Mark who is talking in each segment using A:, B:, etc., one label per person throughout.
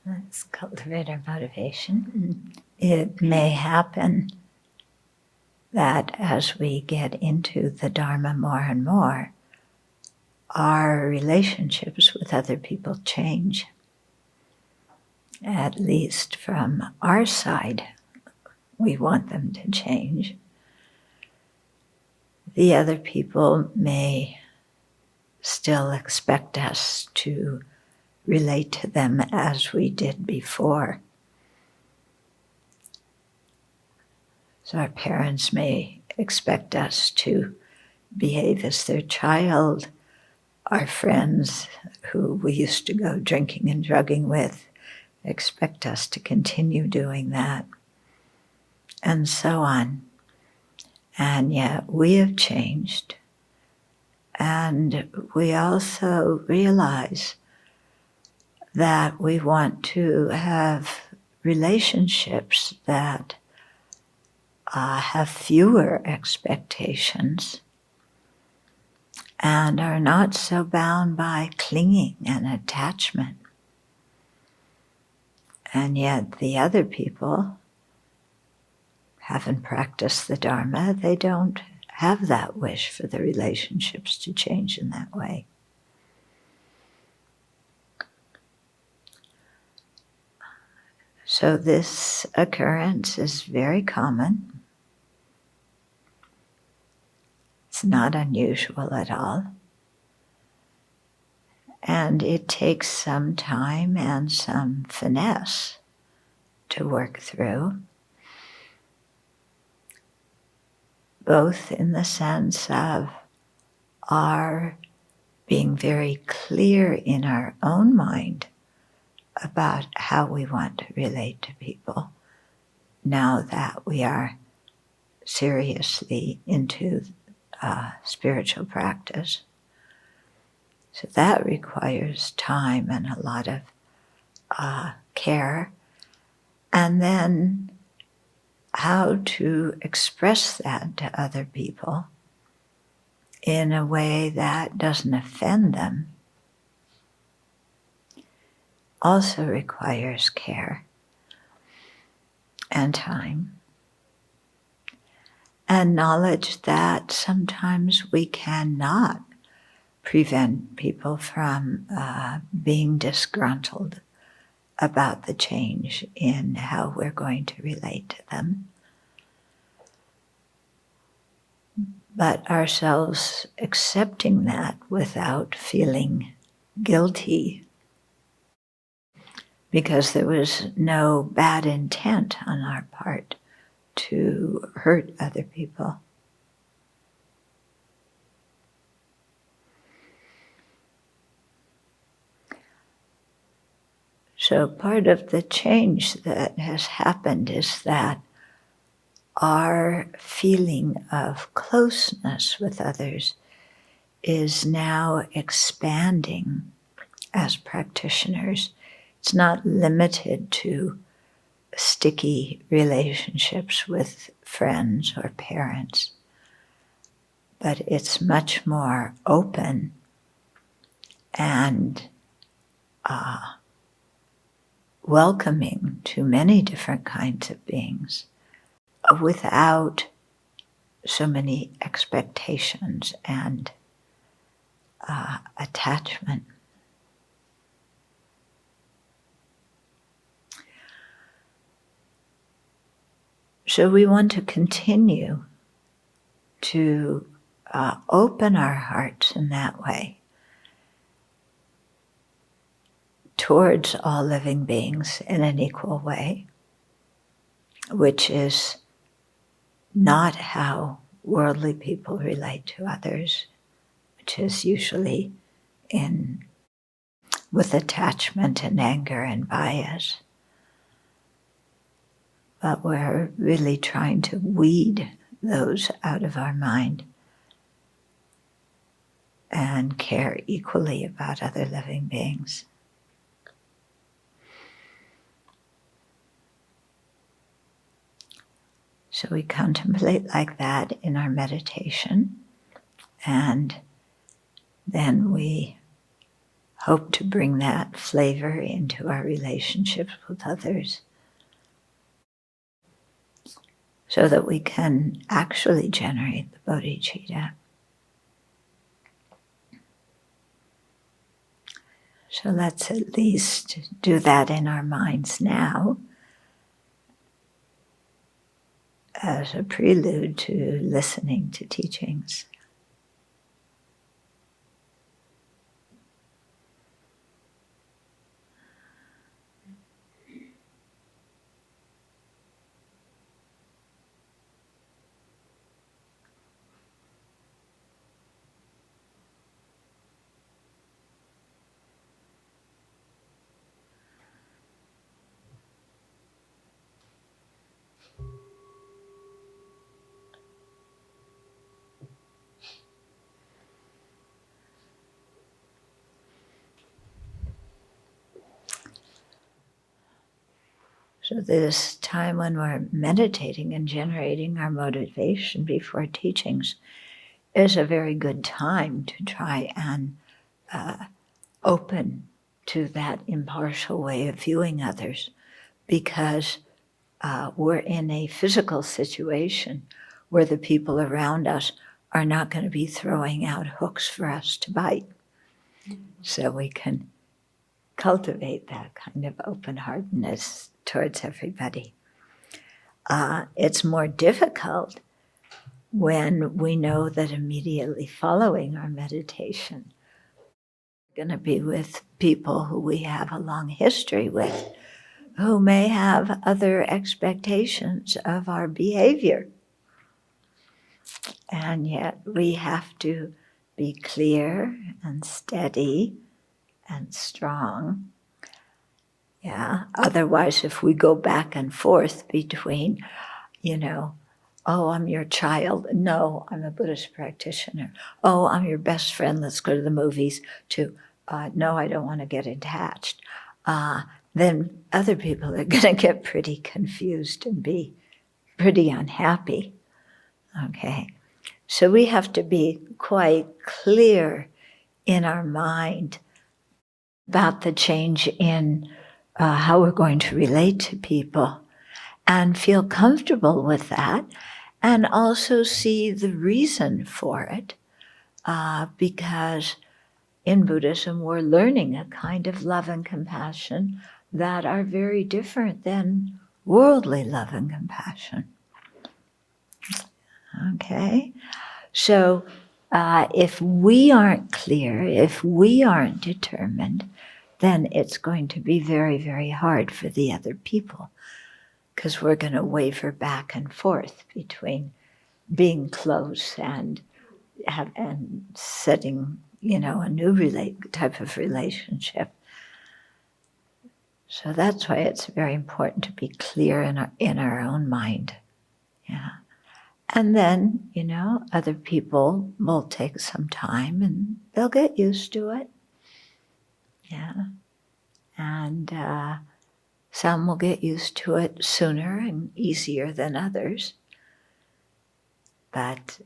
A: Let's cultivate our motivation. It may happen that as we get into the Dharma more and more, our relationships with other people change. At least from our side, we want them to change. The other people may still expect us to relate to them as we did before. So our parents may expect us to behave as their child. Our friends who we used to go drinking and drugging with expect us to continue doing that, and so on. And yet we have changed. And we also realize that we want to have relationships that have fewer expectations and are not so bound by clinging and attachment. And yet the other people haven't practiced the Dharma. They don't have that wish for the relationships to change in that way. So this occurrence is very common. It's not unusual at all. And it takes some time and some finesse to work through, both in the sense of our being very clear in our own mind about how we want to relate to people now that we are seriously into spiritual practice. So that requires time and a lot of care. And then how to express that to other people in a way that doesn't offend them also requires care and time. And knowledge that sometimes we cannot prevent people from being disgruntled about the change in how we're going to relate to them. But ourselves accepting that without feeling guilty, because there was no bad intent on our part to hurt other people. So part of the change that has happened is that our feeling of closeness with others is now expanding as practitioners. It's not limited to sticky relationships with friends or parents, but it's much more open and welcoming to many different kinds of beings without so many expectations and attachment. So we want to continue to open our hearts in that way towards all living beings in an equal way, which is not how worldly people relate to others, which is usually with attachment and anger and bias. But we're really trying to weed those out of our mind and care equally about other living beings. So we contemplate like that in our meditation, and then we hope to bring that flavor into our relationships with others so that we can actually generate the bodhicitta. So let's at least do that in our minds now as a prelude to listening to teachings. So this time when we're meditating and generating our motivation before teachings is a very good time to try and open to that impartial way of viewing others, because we're in a physical situation where the people around us are not going to be throwing out hooks for us to bite. So we can cultivate that kind of open-heartedness towards everybody. It's more difficult when we know that immediately following our meditation, we're going to be with people who we have a long history with, who may have other expectations of our behavior. And yet we have to be clear and steady and strong. Yeah. Otherwise, if we go back and forth between, oh, I'm your child. No, I'm a Buddhist practitioner. Oh, I'm your best friend. Let's go to the movies. To, no, I don't want to get attached. Then other people are going to get pretty confused and be pretty unhappy. Okay. So we have to be quite clear in our mind about the change in how we're going to relate to people, and feel comfortable with that, and also see the reason for it, because in Buddhism we're learning a kind of love and compassion that are very different than worldly love and compassion. Okay? So if we aren't clear, if we aren't determined, then it's going to be very, very hard for the other people, because we're going to waver back and forth between being close and setting, a new type of relationship. So that's why it's very important to be clear in our own mind. Yeah. And then, other people will take some time and they'll get used to it. Yeah. And some will get used to it sooner and easier than others. But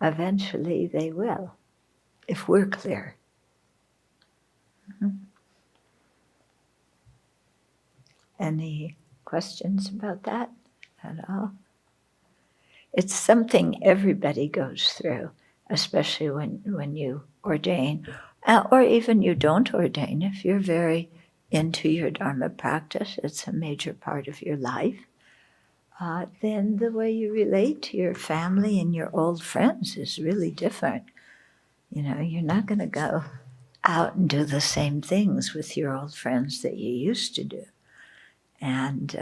A: eventually they will, if we're clear. Mm-hmm. Any questions about that at all? It's something everybody goes through, especially when you ordain, or even you don't ordain. If you're very into your Dharma practice, it's a major part of your life, then the way you relate to your family and your old friends is really different. You're not going to go out and do the same things with your old friends that you used to do. And,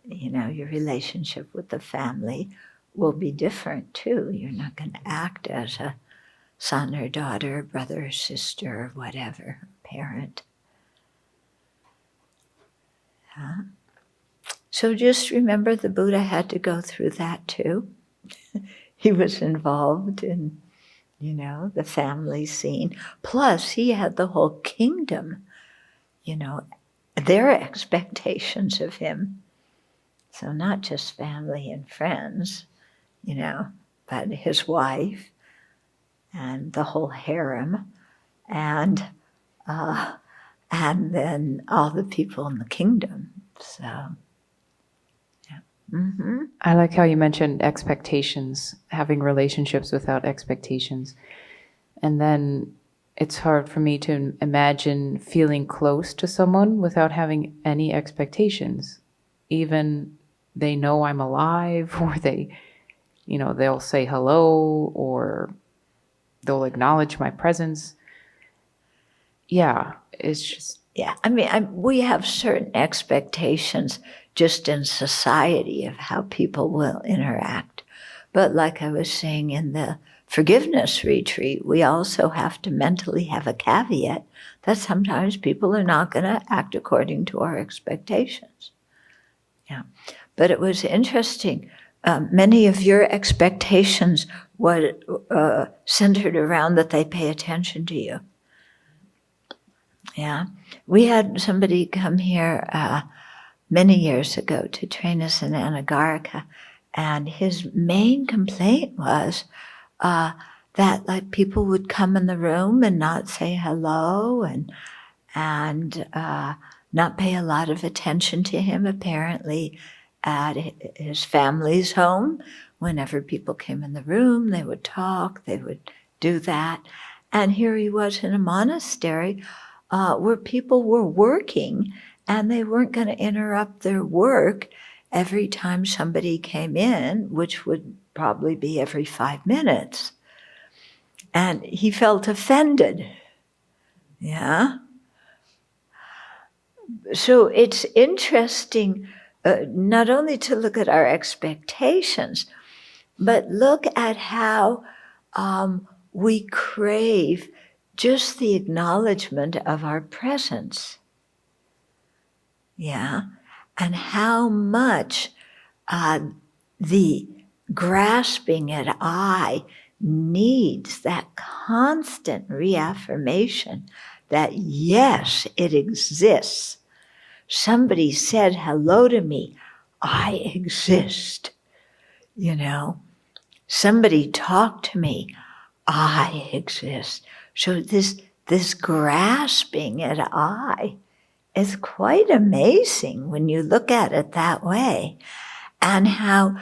A: your relationship with the family will be different too. You're not going to act as a son or daughter, brother or sister, or whatever, parent. Yeah. So just remember, the Buddha had to go through that too. He was involved in, the family scene. Plus, he had the whole kingdom, their expectations of him. So not just family and friends, but his wife and the whole harem, and and then all the people in the kingdom. So, yeah. Mm-hmm.
B: I like how you mentioned expectations, having relationships without expectations. And then it's hard for me to imagine feeling close to someone without having any expectations. Even they know I'm alive, or they'll say hello, or they'll acknowledge my presence. Yeah, it's just...
A: Yeah, I mean, we have certain expectations just in society of how people will interact. But like I was saying in the forgiveness retreat, we also have to mentally have a caveat that sometimes people are not going to act according to our expectations. Yeah, but it was interesting. Many of your expectations were centered around that they pay attention to you. Yeah, we had somebody come here many years ago to train us in Anagarika, and his main complaint was that like people would come in the room and not say hello and not pay a lot of attention to him. Apparently, at his family's home, whenever people came in the room, they would talk, they would do that, and here he was in a monastery. Where people were working and they weren't going to interrupt their work every time somebody came in, which would probably be every 5 minutes. And he felt offended. Yeah. So it's interesting not only to look at our expectations, but look at how we crave just the acknowledgement of our presence. Yeah. And how much the grasping at I needs that constant reaffirmation that yes, it exists. Somebody said hello to me. I exist. Somebody talked to me. I exist. So this grasping at I is quite amazing when you look at it that way, and how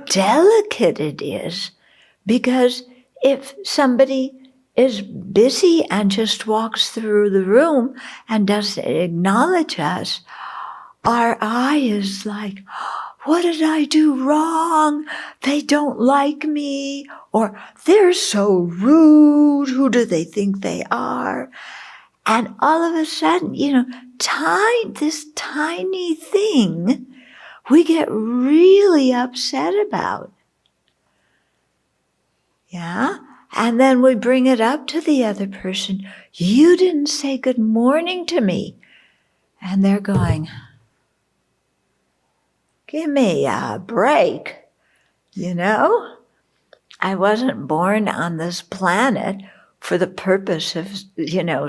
A: delicate it is, because if somebody is busy and just walks through the room and doesn't acknowledge us, our I is like, what did I do wrong? They don't like me, or they're so rude. Who do they think they are? And all of a sudden, this tiny thing we get really upset about. Yeah? And then we bring it up to the other person. You didn't say good morning to me. And they're going, give me a break. I wasn't born on this planet for the purpose of,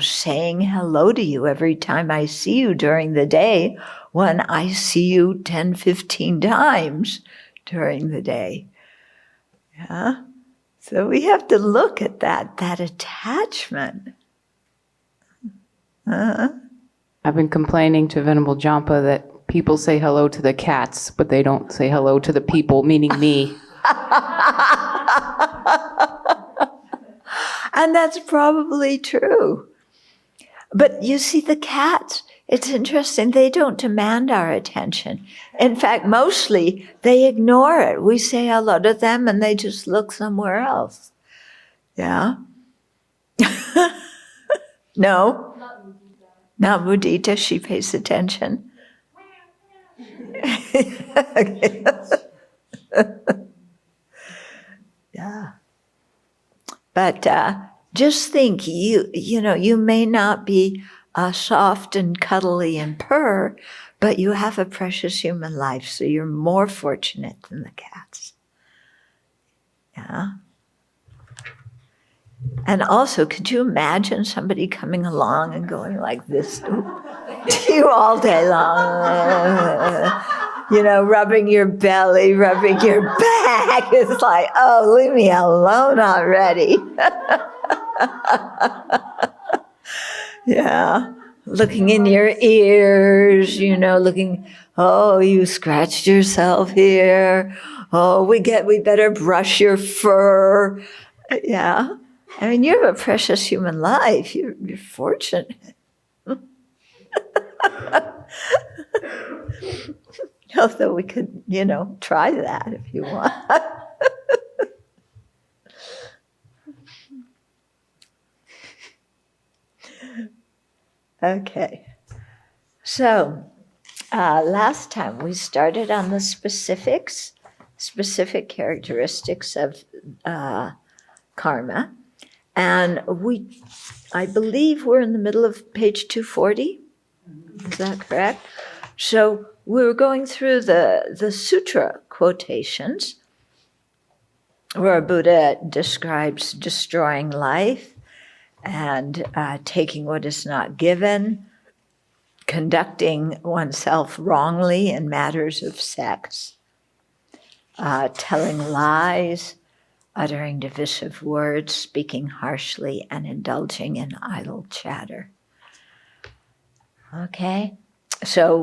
A: saying hello to you every time I see you during the day, when I see you 10, 15 times during the day. Yeah? So we have to look at that attachment.
B: I've been complaining to Venerable Jampa that people say hello to the cats, but they don't say hello to the people, meaning me.
A: And that's probably true. But you see, the cats, it's interesting, they don't demand our attention. In fact, mostly they ignore it. We say hello to them and they just look somewhere else. Yeah? No? Not mudita, she pays attention. Yeah. But just think, you may not be soft and cuddly and purr, but you have a precious human life, so you're more fortunate than the cats. Yeah. And also, could you imagine somebody coming along and going like this to you all day long? Rubbing your belly, rubbing your back. It's like, oh, leave me alone already. Yeah. Looking in your ears, looking, oh, you scratched yourself here. Oh, we better brush your fur. Yeah. I mean, you have a precious human life. You're fortunate. Although we could, try that if you want. Okay. So, last time we started on the specific characteristics of karma. And I believe we're in the middle of page 240. Is that correct? So we were going through the sutra quotations where Buddha describes destroying life and taking what is not given, conducting oneself wrongly in matters of sex, telling lies, uttering divisive words, speaking harshly, and indulging in idle chatter. Okay, so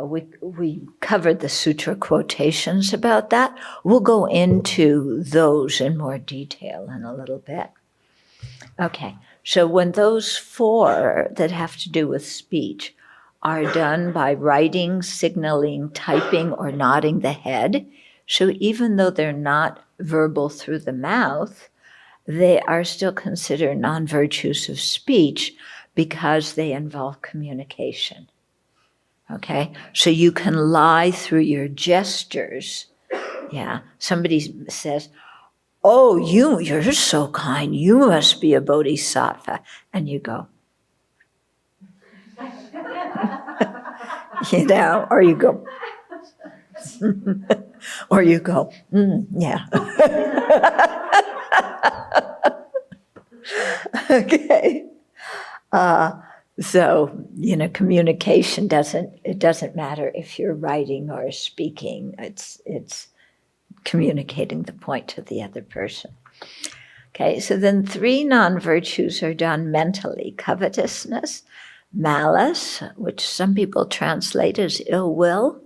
A: we covered the sutra quotations about that. We'll go into those in more detail in a little bit. Okay, so when those four that have to do with speech are done by writing, signaling, typing, or nodding the head, so even though they're not verbal through the mouth, they are still considered non-virtues of speech because they involve communication. Okay, so you can lie through your gestures. Yeah, somebody says, oh, you're so kind, you must be a bodhisattva. And you go, or you go, or you go, yeah. Okay. So, communication doesn't matter if you're writing or speaking. It's communicating the point to the other person. Okay, so then 3 non-virtues are done mentally: covetousness, malice, which some people translate as ill will,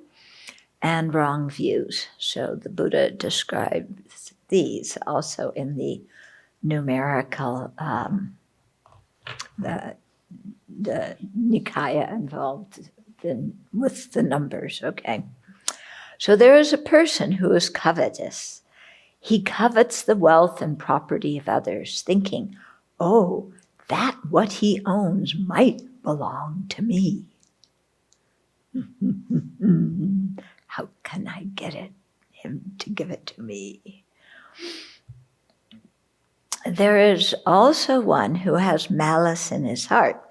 A: and wrong views. So the Buddha describes these also in the numerical, the Nikaya involved with the numbers, okay? So there is a person who is covetous. He covets the wealth and property of others, thinking, oh, that what he owns might belong to me. How can I get him to give it to me? There is also one who has malice in his heart.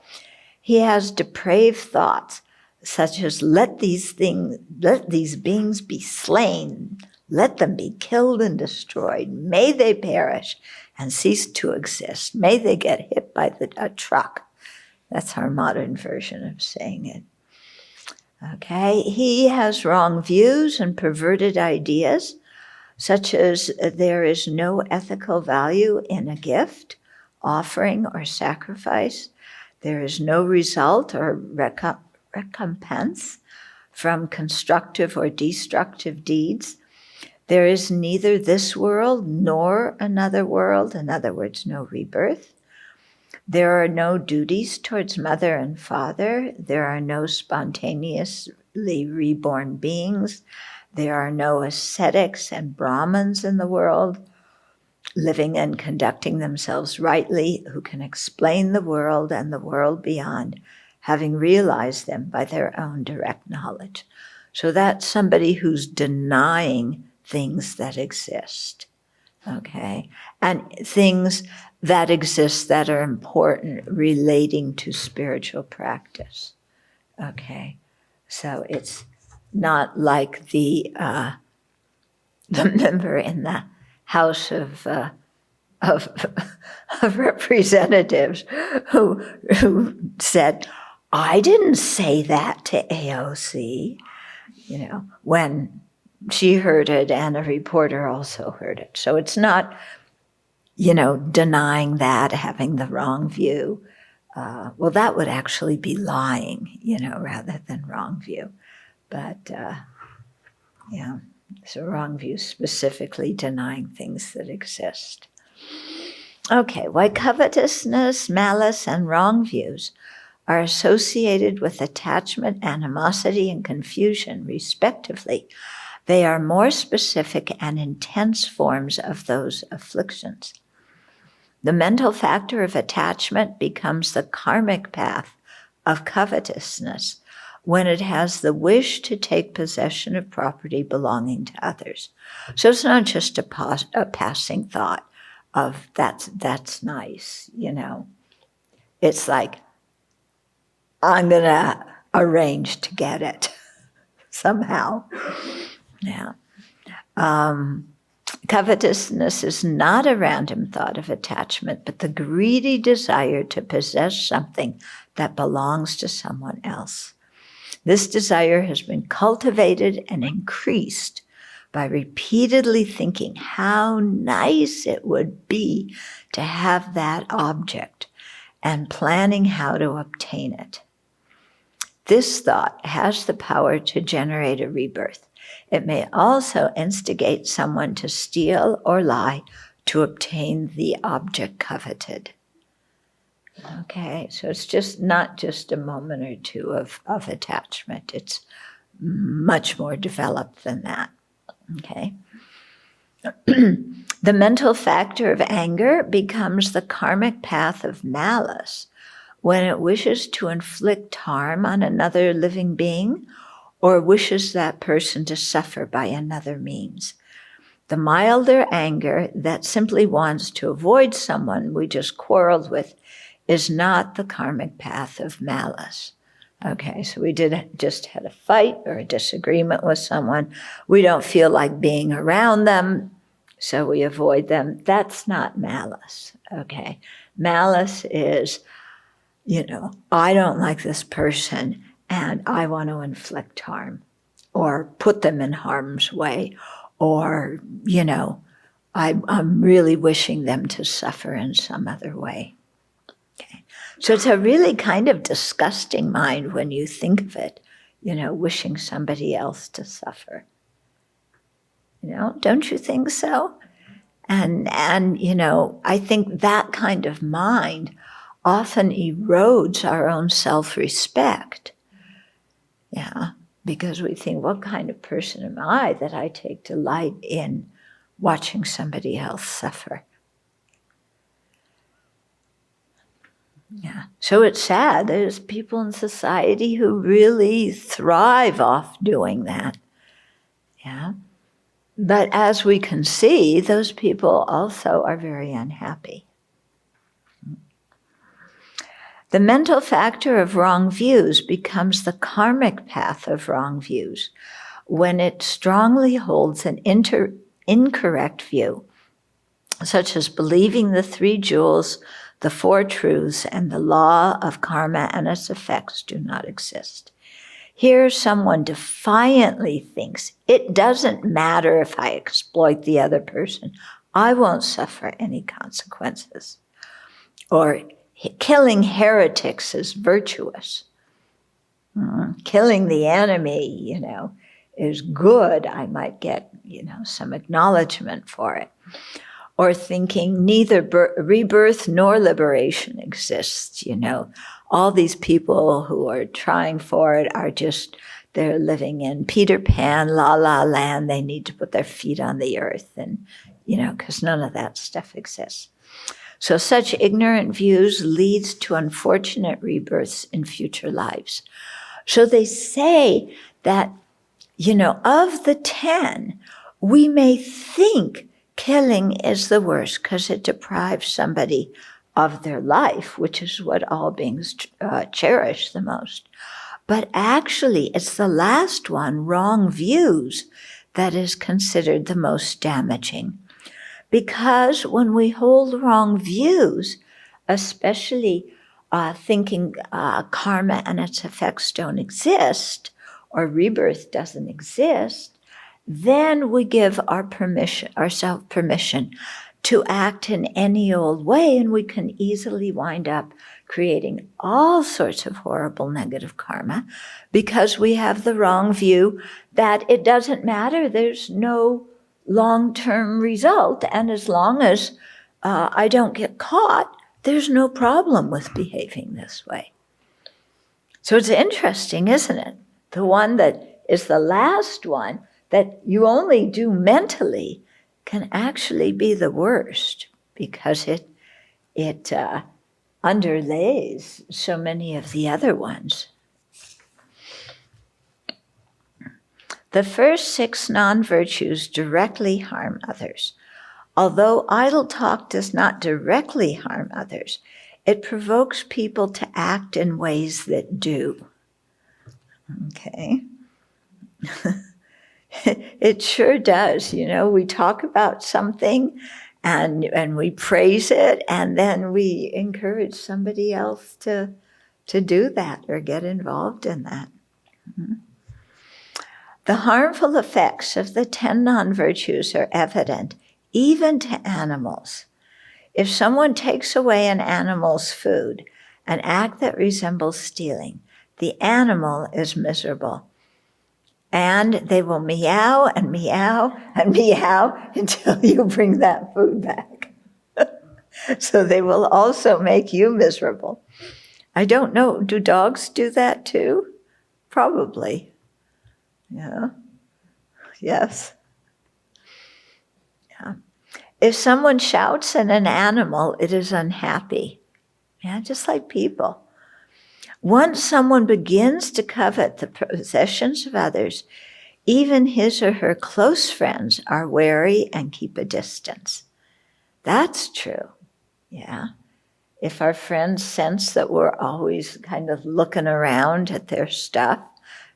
A: He has depraved thoughts, such as let these beings be slain, let them be killed and destroyed, may they perish and cease to exist, may they get hit by a truck. That's our modern version of saying it. Okay, he has wrong views and perverted ideas, such as there is no ethical value in a gift, offering, or sacrifice. There is no result or recompense from constructive or destructive deeds. There is neither this world nor another world, in other words, no rebirth. There are no duties towards mother and father. There are no spontaneously reborn beings. There are no ascetics and Brahmins in the world, living and conducting themselves rightly, who can explain the world and the world beyond, having realized them by their own direct knowledge. So that's somebody who's denying things that exist, okay? And things that exist that are important relating to spiritual practice, okay? So it's not like the member in the House of Representatives who said, I didn't say that to AOC, when she heard it and a reporter also heard it. So it's not, denying that, having the wrong view. well, that would actually be lying, rather than wrong view. But yeah, so wrong view specifically denying things that exist. Okay, why covetousness, malice, and wrong views are associated with attachment, animosity, and confusion, respectively. They are more specific and intense forms of those afflictions. The mental factor of attachment becomes the karmic path of covetousness when it has the wish to take possession of property belonging to others. So it's not just a passing thought of that's nice, It's like, I'm going to arrange to get it somehow. Yeah. Covetousness is not a random thought of attachment, but the greedy desire to possess something that belongs to someone else. This desire has been cultivated and increased by repeatedly thinking how nice it would be to have that object and planning how to obtain it. This thought has the power to generate a rebirth. It may also instigate someone to steal or lie to obtain the object coveted. Okay, so it's just not just a moment or two of attachment. It's much more developed than that. Okay. The mental factor of anger becomes the karmic path of malice when it wishes to inflict harm on another living being or wishes that person to suffer by another means. The milder anger that simply wants to avoid someone we just quarreled with is not the karmic path of malice. Okay, so we just had a fight or a disagreement with someone. We don't feel like being around them, so we avoid them. That's not malice, okay? Malice is, I don't like this person and I want to inflict harm or put them in harm's way, or, I'm really wishing them to suffer in some other way. Okay. So it's a really kind of disgusting mind when you think of it, wishing somebody else to suffer. Don't you think so? And I think that kind of mind often erodes our own self-respect. Yeah, because we think, what kind of person am I that I take delight in watching somebody else suffer? Yeah, so it's sad. There's people in society who really thrive off doing that. Yeah, but as we can see, those people also are very unhappy. The mental factor of wrong views becomes the karmic path of wrong views when it strongly holds an incorrect view, such as believing the three jewels, the four truths, and the law of karma and its effects do not exist. Here, someone defiantly thinks, it doesn't matter if I exploit the other person, I won't suffer any consequences. Or killing heretics is virtuous. Killing the enemy, is good. I might get, some acknowledgement for it. Or thinking neither rebirth nor liberation exists, All these people who are trying for it are just, they're living in Peter Pan, la la land. They need to put their feet on the earth and, because none of that stuff exists. So such ignorant views leads to unfortunate rebirths in future lives. So they say that, of the 10, we may think killing is the worst because it deprives somebody of their life, which is what all beings cherish the most. But actually, it's the last one, wrong views, that is considered the most damaging. Because when we hold wrong views, especially thinking karma and its effects don't exist, or rebirth doesn't exist, then we give ourselves permission to act in any old way, and we can easily wind up creating all sorts of horrible negative karma because we have the wrong view that it doesn't matter, there's no long-term result, and as long as I don't get caught, there's no problem with behaving this way. So it's interesting, isn't it? The one that is the last one that you only do mentally can actually be the worst because it underlays so many of the other ones. The first 6 non-virtues directly harm others. Although idle talk does not directly harm others, it provokes people to act in ways that do. Okay. It sure does. You know, we talk about something and we praise it, and then we encourage somebody else to do that or get involved in that. Mm-hmm. The harmful effects of the 10 non-virtues are evident even to animals. If someone takes away an animal's food, an act that resembles stealing, the animal is miserable. And they will meow and meow and meow until you bring that food back. So they will also make you miserable. I don't know, do dogs do that too? Probably. Yeah. Yes. Yeah. If someone shouts at an animal, it is unhappy. Yeah, just like people. Once someone begins to covet the possessions of others, even his or her close friends are wary and keep a distance. That's true. Yeah. If our friends sense that we're always kind of looking around at their stuff,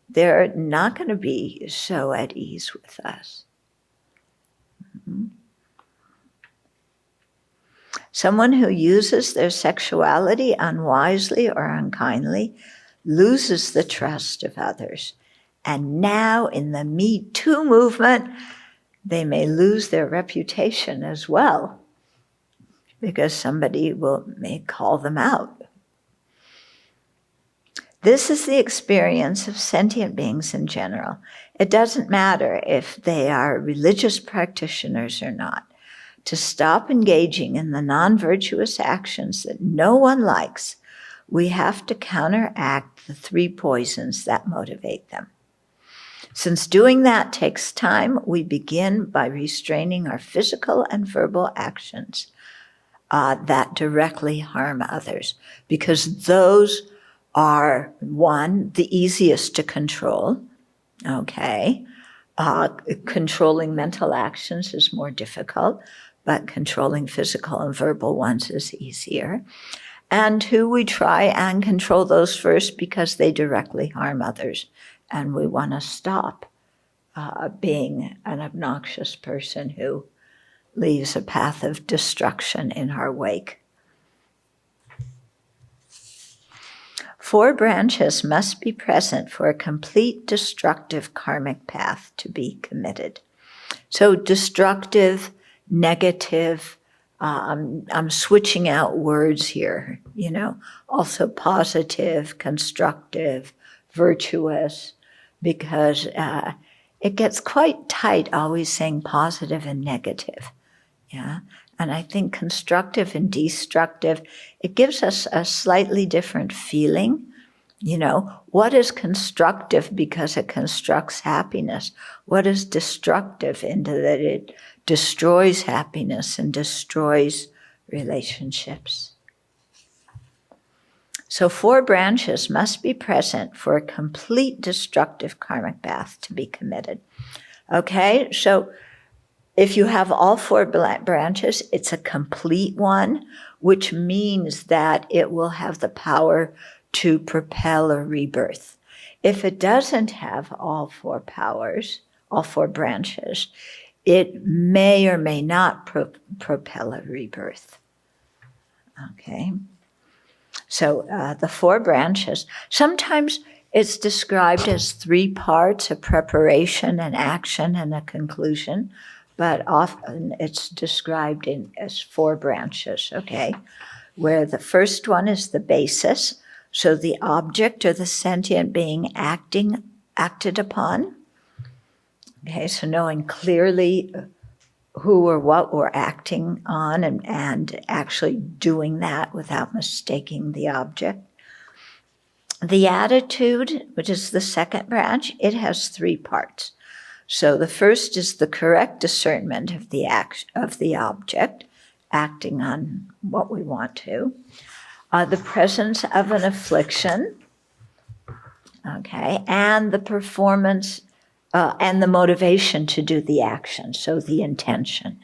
A: they're not going to be so at ease with us. Mm-hmm. Someone who uses their sexuality unwisely or unkindly loses the trust of others. And now in the Me Too movement, they may lose their reputation as well because somebody may call them out. This is the experience of sentient beings in general. It doesn't matter if they are religious practitioners or not. To stop engaging in the non-virtuous actions that no one likes, we have to counteract the 3 poisons that motivate them. Since doing that takes time, we begin by restraining our physical and verbal actions that directly harm others, because those are, 1, the easiest to control, okay? Controlling mental actions is more difficult, but controlling physical and verbal ones is easier. And 2, we try and control those first because they directly harm others. And we want to stop being an obnoxious person who leaves a path of destruction in our wake. 4 branches must be present for a complete destructive karmic path to be committed. So destructive, negative, I'm switching out words here, you know, also positive, constructive, virtuous, because it gets quite tight always saying positive and negative, yeah? And I think constructive and destructive, it gives us a slightly different feeling. You know, what is constructive because it constructs happiness? What is destructive into that it destroys happiness and destroys relationships? So 4 branches must be present for a complete destructive karmic path to be committed. Okay, so if you have all 4 branches, it's a complete one, which means that it will have the power to propel a rebirth. If it doesn't have all 4 powers, all 4 branches, it may or may not propel a rebirth. Okay. So the 4 branches, sometimes it's described as 3 parts, a preparation, an action, and a conclusion. but often it's described as 4 branches, okay? Where the first one is the basis, so the object or the sentient being acted upon. Okay, so knowing clearly who or what we're acting on and actually doing that without mistaking the object. The attitude, which is the second branch, it has 3 parts. So the first is the correct discernment of the object, acting on what we want to. The presence of an affliction, okay, and the performance and the motivation to do the action, so the intention.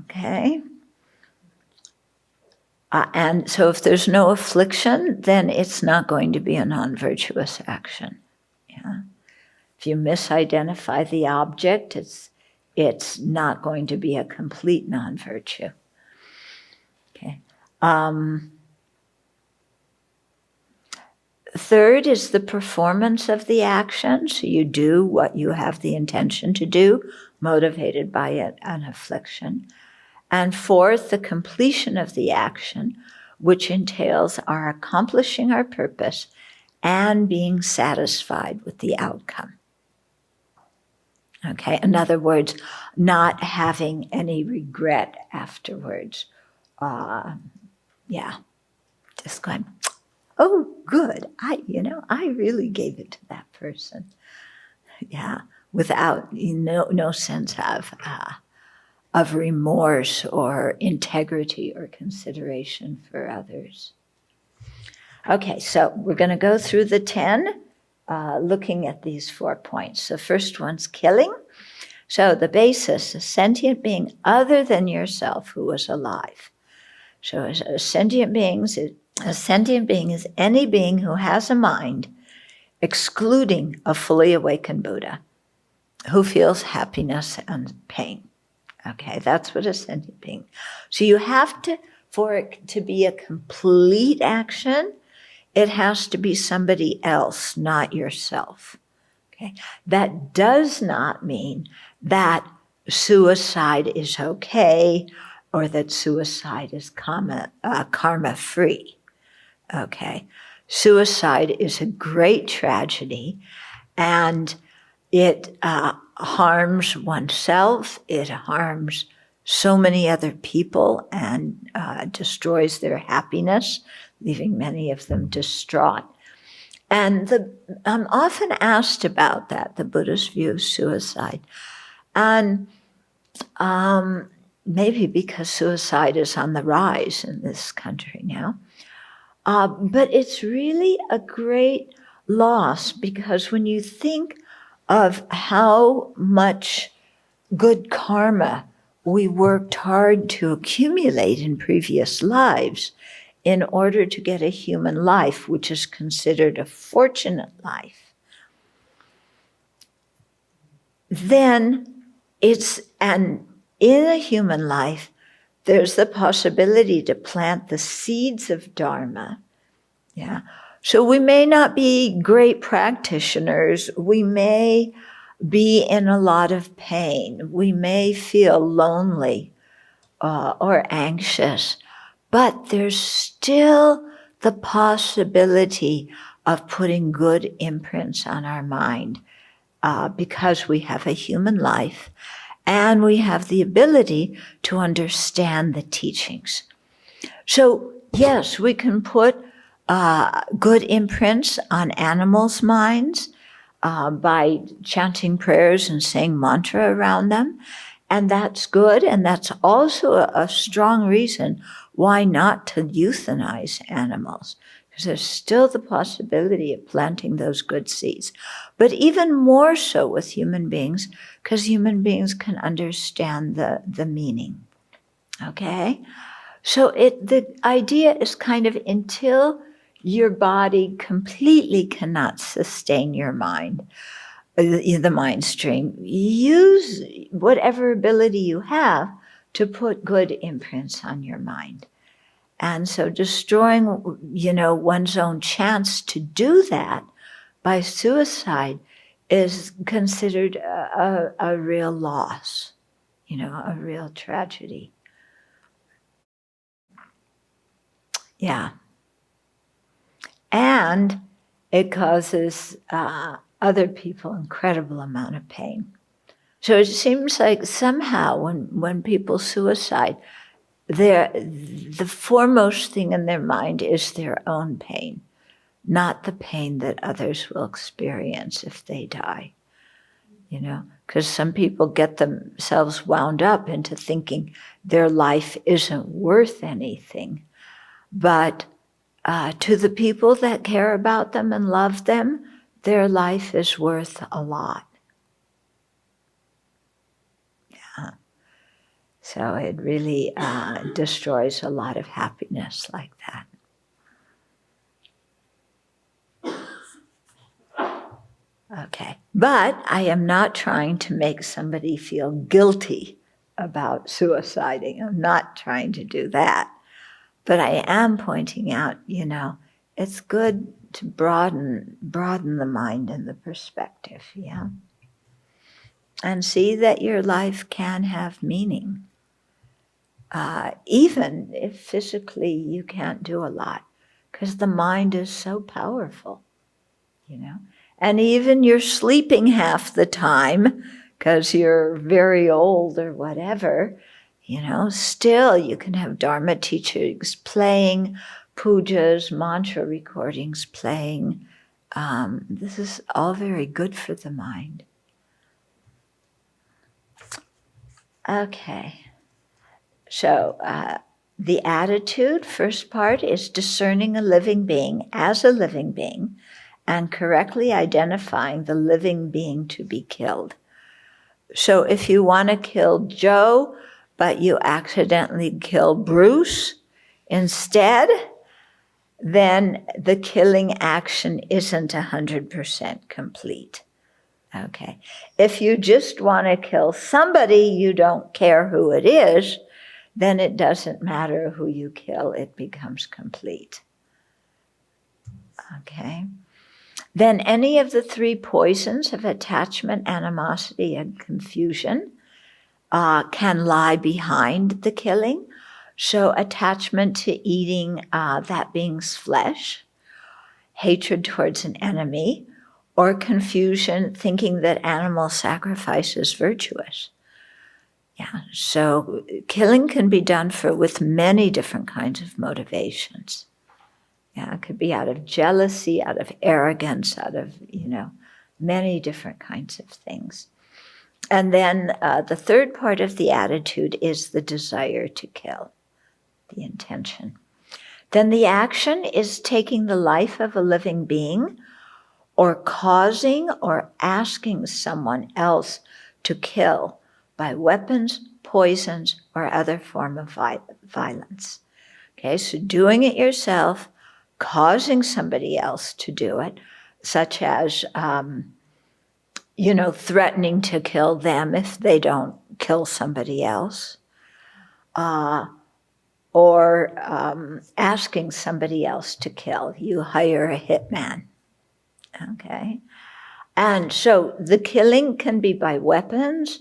A: Okay. And so if there's no affliction, then it's not going to be a non-virtuous action. Yeah. If you misidentify the object, it's not going to be a complete non-virtue. Okay. Third is the performance of the action. So you do what you have the intention to do, motivated by an affliction. And fourth, the completion of the action, which entails our accomplishing our purpose and being satisfied with the outcome. Okay, in other words, not having any regret afterwards. Just going, oh, good, I really gave it to that person. Yeah, without no sense of remorse or integrity or consideration for others. Okay, so we're going to go through the 10, looking at these 4 points. The first one's killing. So the basis, a sentient being other than yourself who is alive. So a sentient being is any being who has a mind, excluding a fully awakened Buddha, who feels happiness and pain. Okay, that's what a sentient being. So you have to, for it to be a complete action, it has to be somebody else, not yourself. Okay, that does not mean that suicide is okay or that suicide is karma-free. Okay, suicide is a great tragedy, and it harms oneself, it harms so many other people and destroys their happiness, leaving many of them distraught. And I'm often asked about that, the Buddhist view of suicide. And maybe because suicide is on the rise in this country now. But it's really a great loss, because when you think of how much good karma we worked hard to accumulate in previous lives in order to get a human life, which is considered a fortunate life, then and in a human life, there's the possibility to plant the seeds of Dharma. Yeah. So we may not be great practitioners. We may be in a lot of pain. We may feel lonely or anxious, but there's still the possibility of putting good imprints on our mind because we have a human life and we have the ability to understand the teachings. So yes, we can put good imprints on animals' minds by chanting prayers and saying mantra around them. And that's good. And that's also a strong reason why not to euthanize animals, because there's still the possibility of planting those good seeds. But even more so with human beings, because human beings can understand the meaning. Okay? So the idea is kind of, until your body completely cannot sustain your mind, the mind stream, use whatever ability you have to put good imprints on your mind. And so destroying, one's own chance to do that by suicide is considered a real loss, a real tragedy. Yeah. And it causes other people incredible amount of pain. So it seems like somehow when people suicide, the foremost thing in their mind is their own pain, not the pain that others will experience if they die. Because some people get themselves wound up into thinking their life isn't worth anything. But to the people that care about them and love them, their life is worth a lot. Yeah. So it really destroys a lot of happiness like that. Okay. But I am not trying to make somebody feel guilty about suiciding. I'm not trying to do that. But I am pointing out, it's good to broaden the mind and the perspective, yeah? And see that your life can have meaning. Even if physically you can't do a lot, because the mind is so powerful, And even you're sleeping half the time because you're very old or whatever, still you can have Dharma teachings playing, pujas, mantra recordings playing. This is all very good for the mind. Okay. So the attitude, first part, is discerning a living being as a living being and correctly identifying the living being to be killed. So if you want to kill Joe, but you accidentally kill Bruce instead, then the killing action isn't 100% complete. Okay. If you just want to kill somebody, you don't care who it is, then it doesn't matter who you kill, it becomes complete. Okay. Then any of the three poisons of attachment, animosity, and confusion can lie behind the killing. So attachment to eating that being's flesh, hatred towards an enemy, or confusion thinking that animal sacrifice is virtuous. Yeah, so killing can be done with many different kinds of motivations. Yeah, it could be out of jealousy, out of arrogance, out of, many different kinds of things. And then the third part of the attitude is the desire to kill, the intention. Then the action is taking the life of a living being or causing or asking someone else to kill by weapons, poisons, or other form of violence. Okay, so doing it yourself, causing somebody else to do it, such as, threatening to kill them if they don't kill somebody else, or asking somebody else to kill. You hire a hitman, okay? And so the killing can be by weapons,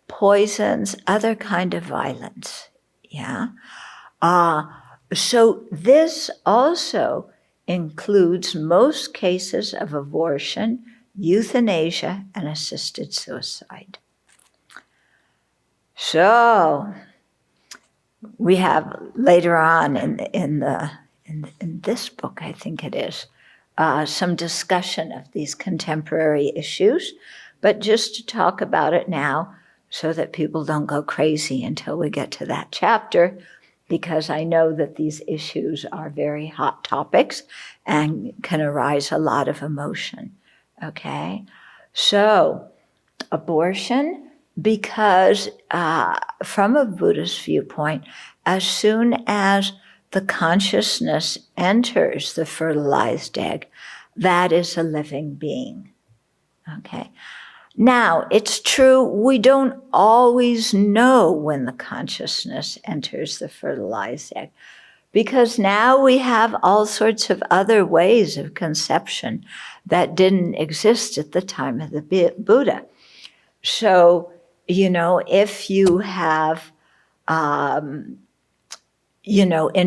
A: poisons, other kind of violence, yeah? So this also includes most cases of abortion, euthanasia, and assisted suicide. So we have later on in this book, I think it is, some discussion of these contemporary issues, but just to talk about it now so that people don't go crazy until we get to that chapter, because I know that these issues are very hot topics and can arise a lot of emotion, okay? So, abortion, because from a Buddhist viewpoint, as soon as the consciousness enters the fertilized egg, that is a living being, okay? Now, it's true, we don't always know when the consciousness enters the fertilized egg, because now we have all sorts of other ways of conception that didn't exist at the time of the Buddha. So, if you have, in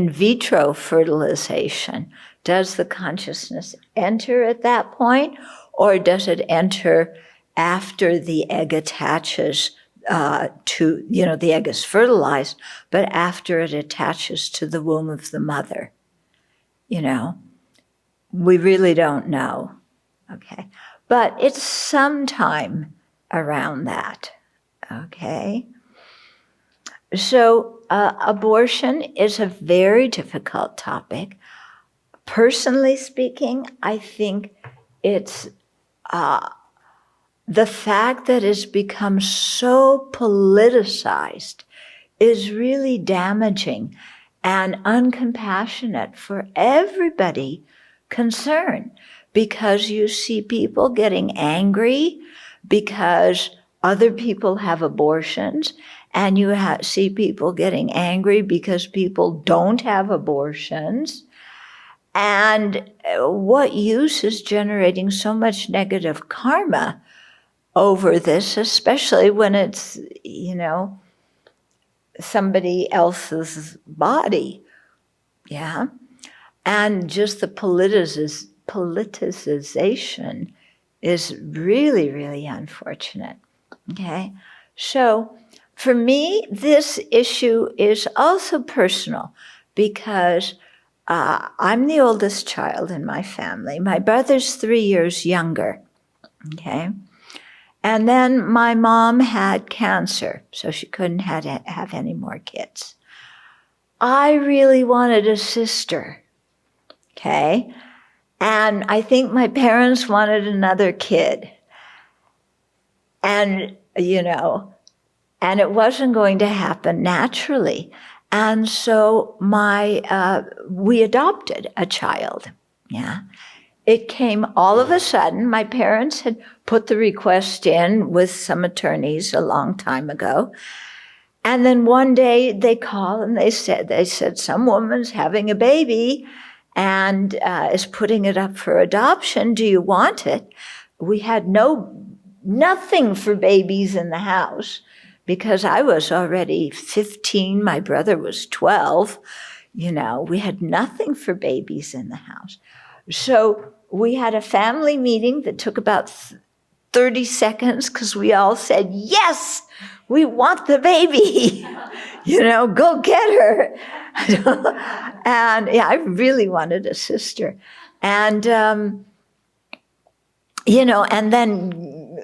A: vitro fertilization, does the consciousness enter at that point, or does it enter after the egg attaches to, the egg is fertilized, but after it attaches to the womb of the mother? We really don't know. Okay. But it's sometime around that. Okay. So abortion is a very difficult topic. Personally speaking, I think it's the fact that it's become so politicized is really damaging and uncompassionate for everybody concerned, because you see people getting angry because other people have abortions, and you see people getting angry because people don't have abortions. And what use is generating so much negative karma over this, especially when it's, somebody else's body? Yeah. And just the politicization is really, really unfortunate. Okay. So for me, this issue is also personal, because I'm the oldest child in my family. My brother's 3 years younger. Okay. And then my mom had cancer, so she couldn't have any more kids. I really wanted a sister. Okay. And I think my parents wanted another kid. And, and it wasn't going to happen naturally. And so we adopted a child. Yeah. It came all of a sudden. My parents had put the request in with some attorneys a long time ago. And then one day they called and they said some woman's having a baby and is putting it up for adoption. Do you want it? We had nothing for babies in the house, because I was already 15, my brother was 12. We had nothing for babies in the house. So we had a family meeting that took about 30 seconds, because we all said, yes, we want the baby. Go get her. And yeah, I really wanted a sister. And, and then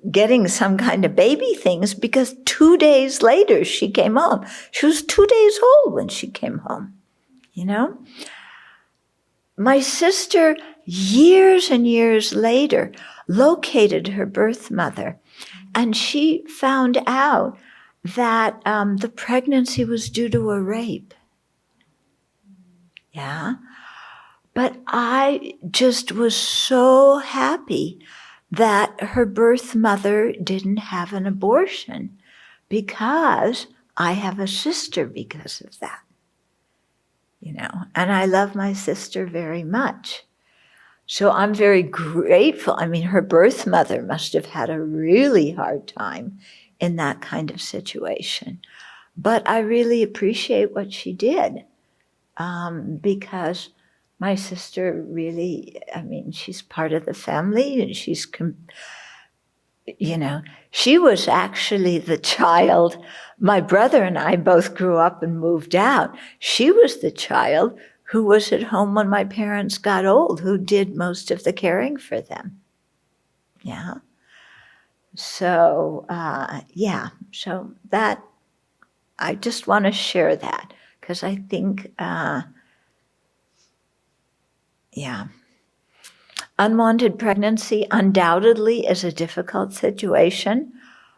A: getting some kind of baby things, because 2 days later she came home. She was 2 days old when she came home, My sister, years and years later, located her birth mother, and she found out that the pregnancy was due to a rape. Yeah. But I just was so happy that her birth mother didn't have an abortion, because I have a sister because of that. And I love my sister very much. So I'm very grateful. I mean, her birth mother must have had a really hard time in that kind of situation. But I really appreciate what she did, because my sister really, she's part of the family, and she's, she was actually the child. My brother and I both grew up and moved out. She was the child who was at home when my parents got old, who did most of the caring for them. Yeah. So, so that, I just want to share that, because I think, unwanted pregnancy undoubtedly is a difficult situation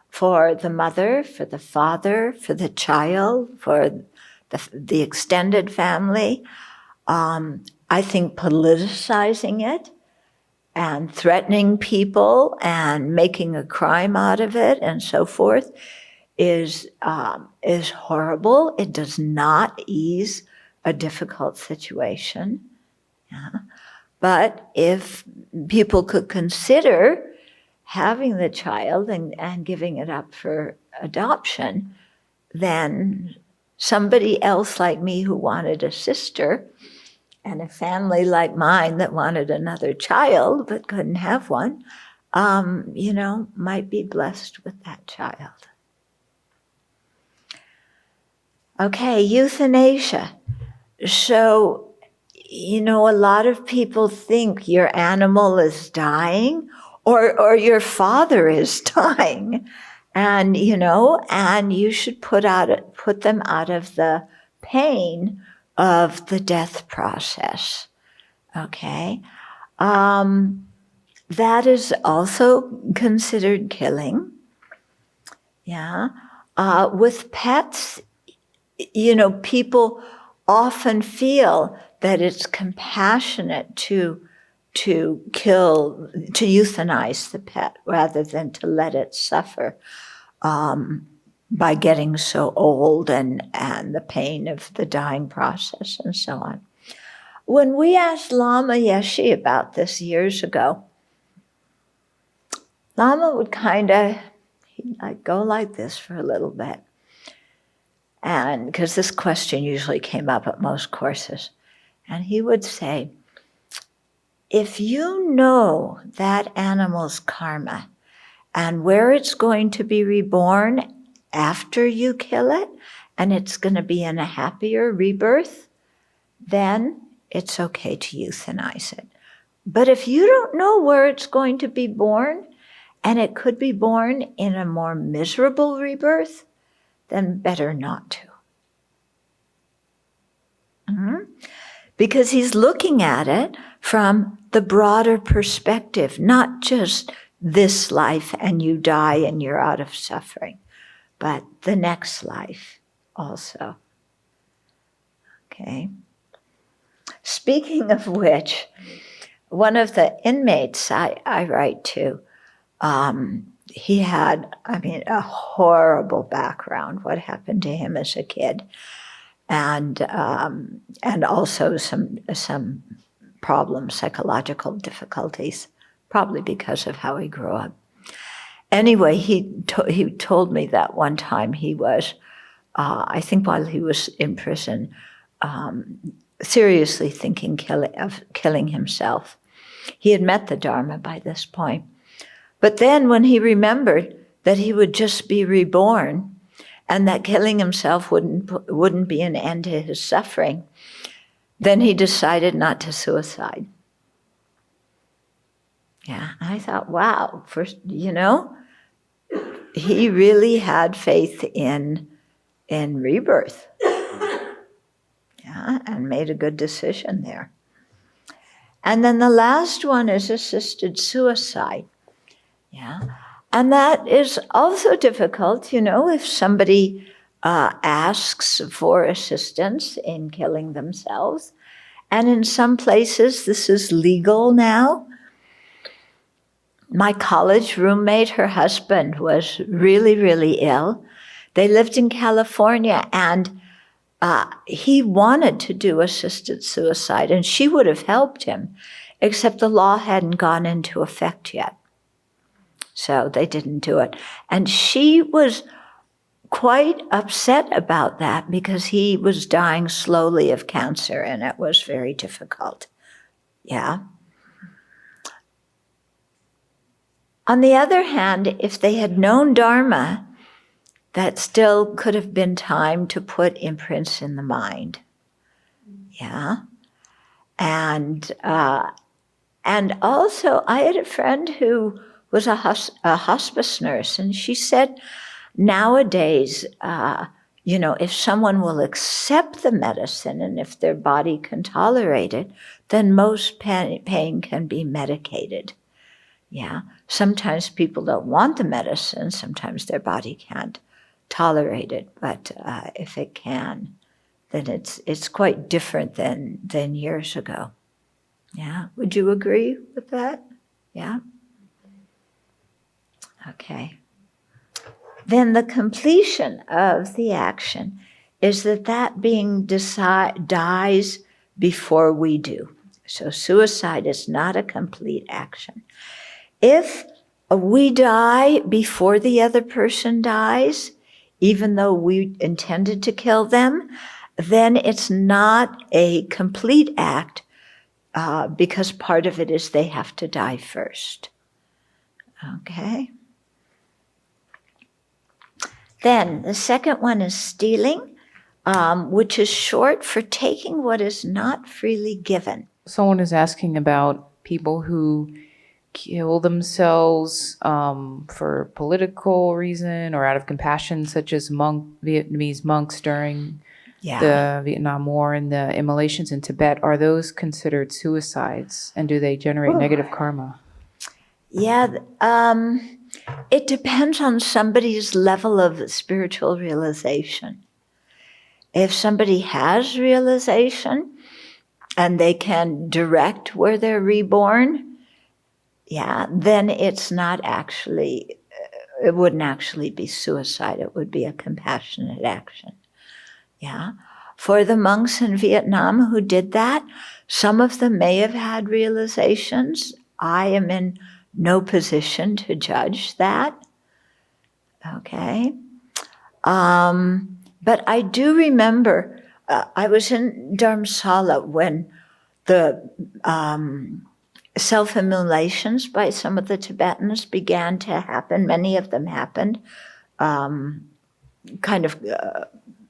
A: for the mother, for the father, for the child, for the extended family. I think politicizing it and threatening people and making a crime out of it and so forth is horrible. It does not ease a difficult situation. Yeah. But if people could consider having the child and giving it up for adoption, then somebody else like me who wanted a sister and a family like mine that wanted another child but couldn't have one, might be blessed with that child. Okay, euthanasia. So, a lot of people think your animal is dying or your father is dying. And, and you should put them out of the pain of the death process. Okay? That is also considered killing. Yeah. With pets, people often feel that it's compassionate to euthanize the pet rather than to let it suffer by getting so old and the pain of the dying process and so on. When we asked Lama Yeshe about this years ago, Lama would he'd go like this for a little bit. And because this question usually came up at most courses. And he would say, if you know that animal's karma and where it's going to be reborn after you kill it, and it's going to be in a happier rebirth, then it's okay to euthanize it. But if you don't know where it's going to be born, and it could be born in a more miserable rebirth, then better not to. Mm-hmm. Because he's looking at it from the broader perspective, not just this life and you die and you're out of suffering, but the next life also. Okay. Speaking of which, one of the inmates I write to, he had, a horrible background, what happened to him as a kid, and also some problems, psychological difficulties, probably because of how he grew up. Anyway, he told me that one time he was, I think while he was in prison, seriously thinking of killing himself. He had met the Dharma by this point. But then when he remembered that he would just be reborn and that killing himself wouldn't be an end to his suffering, then he decided not to suicide. Yeah, I thought, wow, first, he really had faith in rebirth. Yeah, and made a good decision there. And then the last one is assisted suicide. Yeah, and that is also difficult, if somebody asks for assistance in killing themselves. And in some places, this is legal now. My college roommate, her husband was really, really ill. They lived in California, and he wanted to do assisted suicide, and she would have helped him, except the law hadn't gone into effect yet. So they didn't do it. And she was quite upset about that because he was dying slowly of cancer, and it was very difficult. Yeah. On the other hand, if they had known Dharma, that still could have been time to put imprints in the mind. Yeah. And also, I had a friend who was a hospice nurse, and she said nowadays, if someone will accept the medicine and if their body can tolerate it, then most pain can be medicated. Yeah. Sometimes people don't want the medicine. Sometimes their body can't tolerate it. But if it can, then it's quite different than years ago. Yeah. Would you agree with that? Yeah. Okay. Then the completion of the action is that being dies before we do. So suicide is not a complete action. If we die before the other person dies, even though we intended to kill them, then it's not a complete act because part of it is they have to die first. Okay? Then the second one is stealing, which is short for taking what is not freely given.
B: Someone is asking about people who kill themselves for political reason or out of compassion, such as Vietnamese monks during the Vietnam War and the immolations in Tibet. Are those considered suicides, and do they generate negative karma?
A: Yeah, it depends on somebody's level of spiritual realization. If somebody has realization and they can direct where they're reborn, then it's not actually, it wouldn't actually be suicide. It would be a compassionate action. Yeah. For the monks in Vietnam who did that, some of them may have had realizations. I am in no position to judge that. Okay. But I do remember, I was in Dharamsala when the self-immolations by some of the Tibetans began to happen. Many of them happened kind of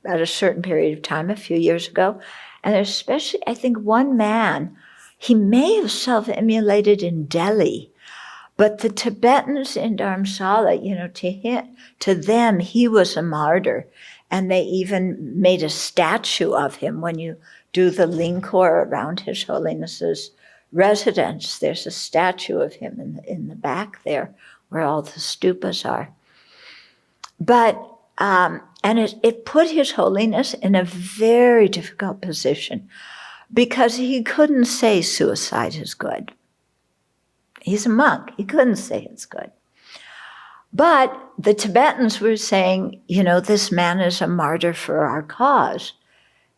A: at a certain period of time, a few years ago. And especially, I think one man, he may have self-immolated in Delhi, but the Tibetans in Dharamsala, to them, he was a martyr. And they even made a statue of him. When you do the Lingkor around His Holiness's residence, there's a statue of him in the back there where all the stupas are. But, and it put His Holiness in a very difficult position because he couldn't say suicide is good. He's a monk. He couldn't say it's good. But the Tibetans were saying, this man is a martyr for our cause,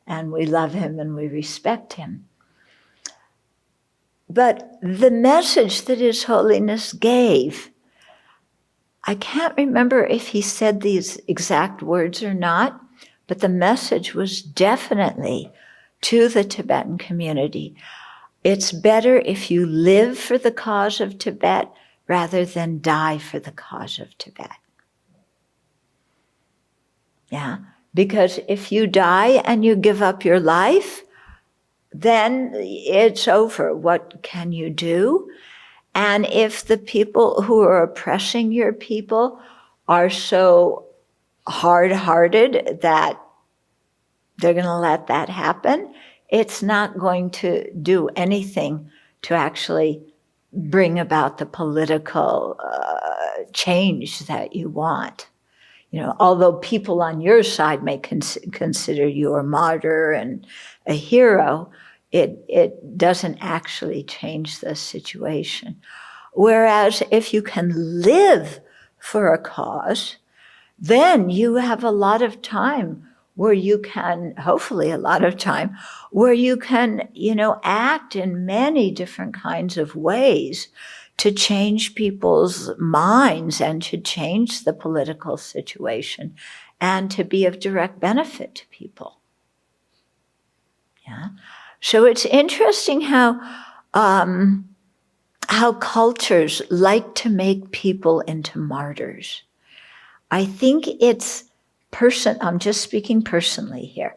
A: and we love him and we respect him. But the message that His Holiness gave, I can't remember if he said these exact words or not, but the message was definitely to the Tibetan community. It's better if you live for the cause of Tibet rather than die for the cause of Tibet. Yeah, because if you die and you give up your life, then it's over. What can you do? And if the people who are oppressing your people are so hard-hearted that they're going to let that happen, it's not going to do anything to actually bring about the political change that you want. Although people on your side may consider you a martyr and a hero, it doesn't actually change the situation. Whereas if you can live for a cause, then you have a lot of time where you can, hopefully a lot of time, where you can, act in many different kinds of ways to change people's minds and to change the political situation and to be of direct benefit to people. Yeah. So it's interesting how cultures like to make people into martyrs. I think it's I'm just speaking personally here.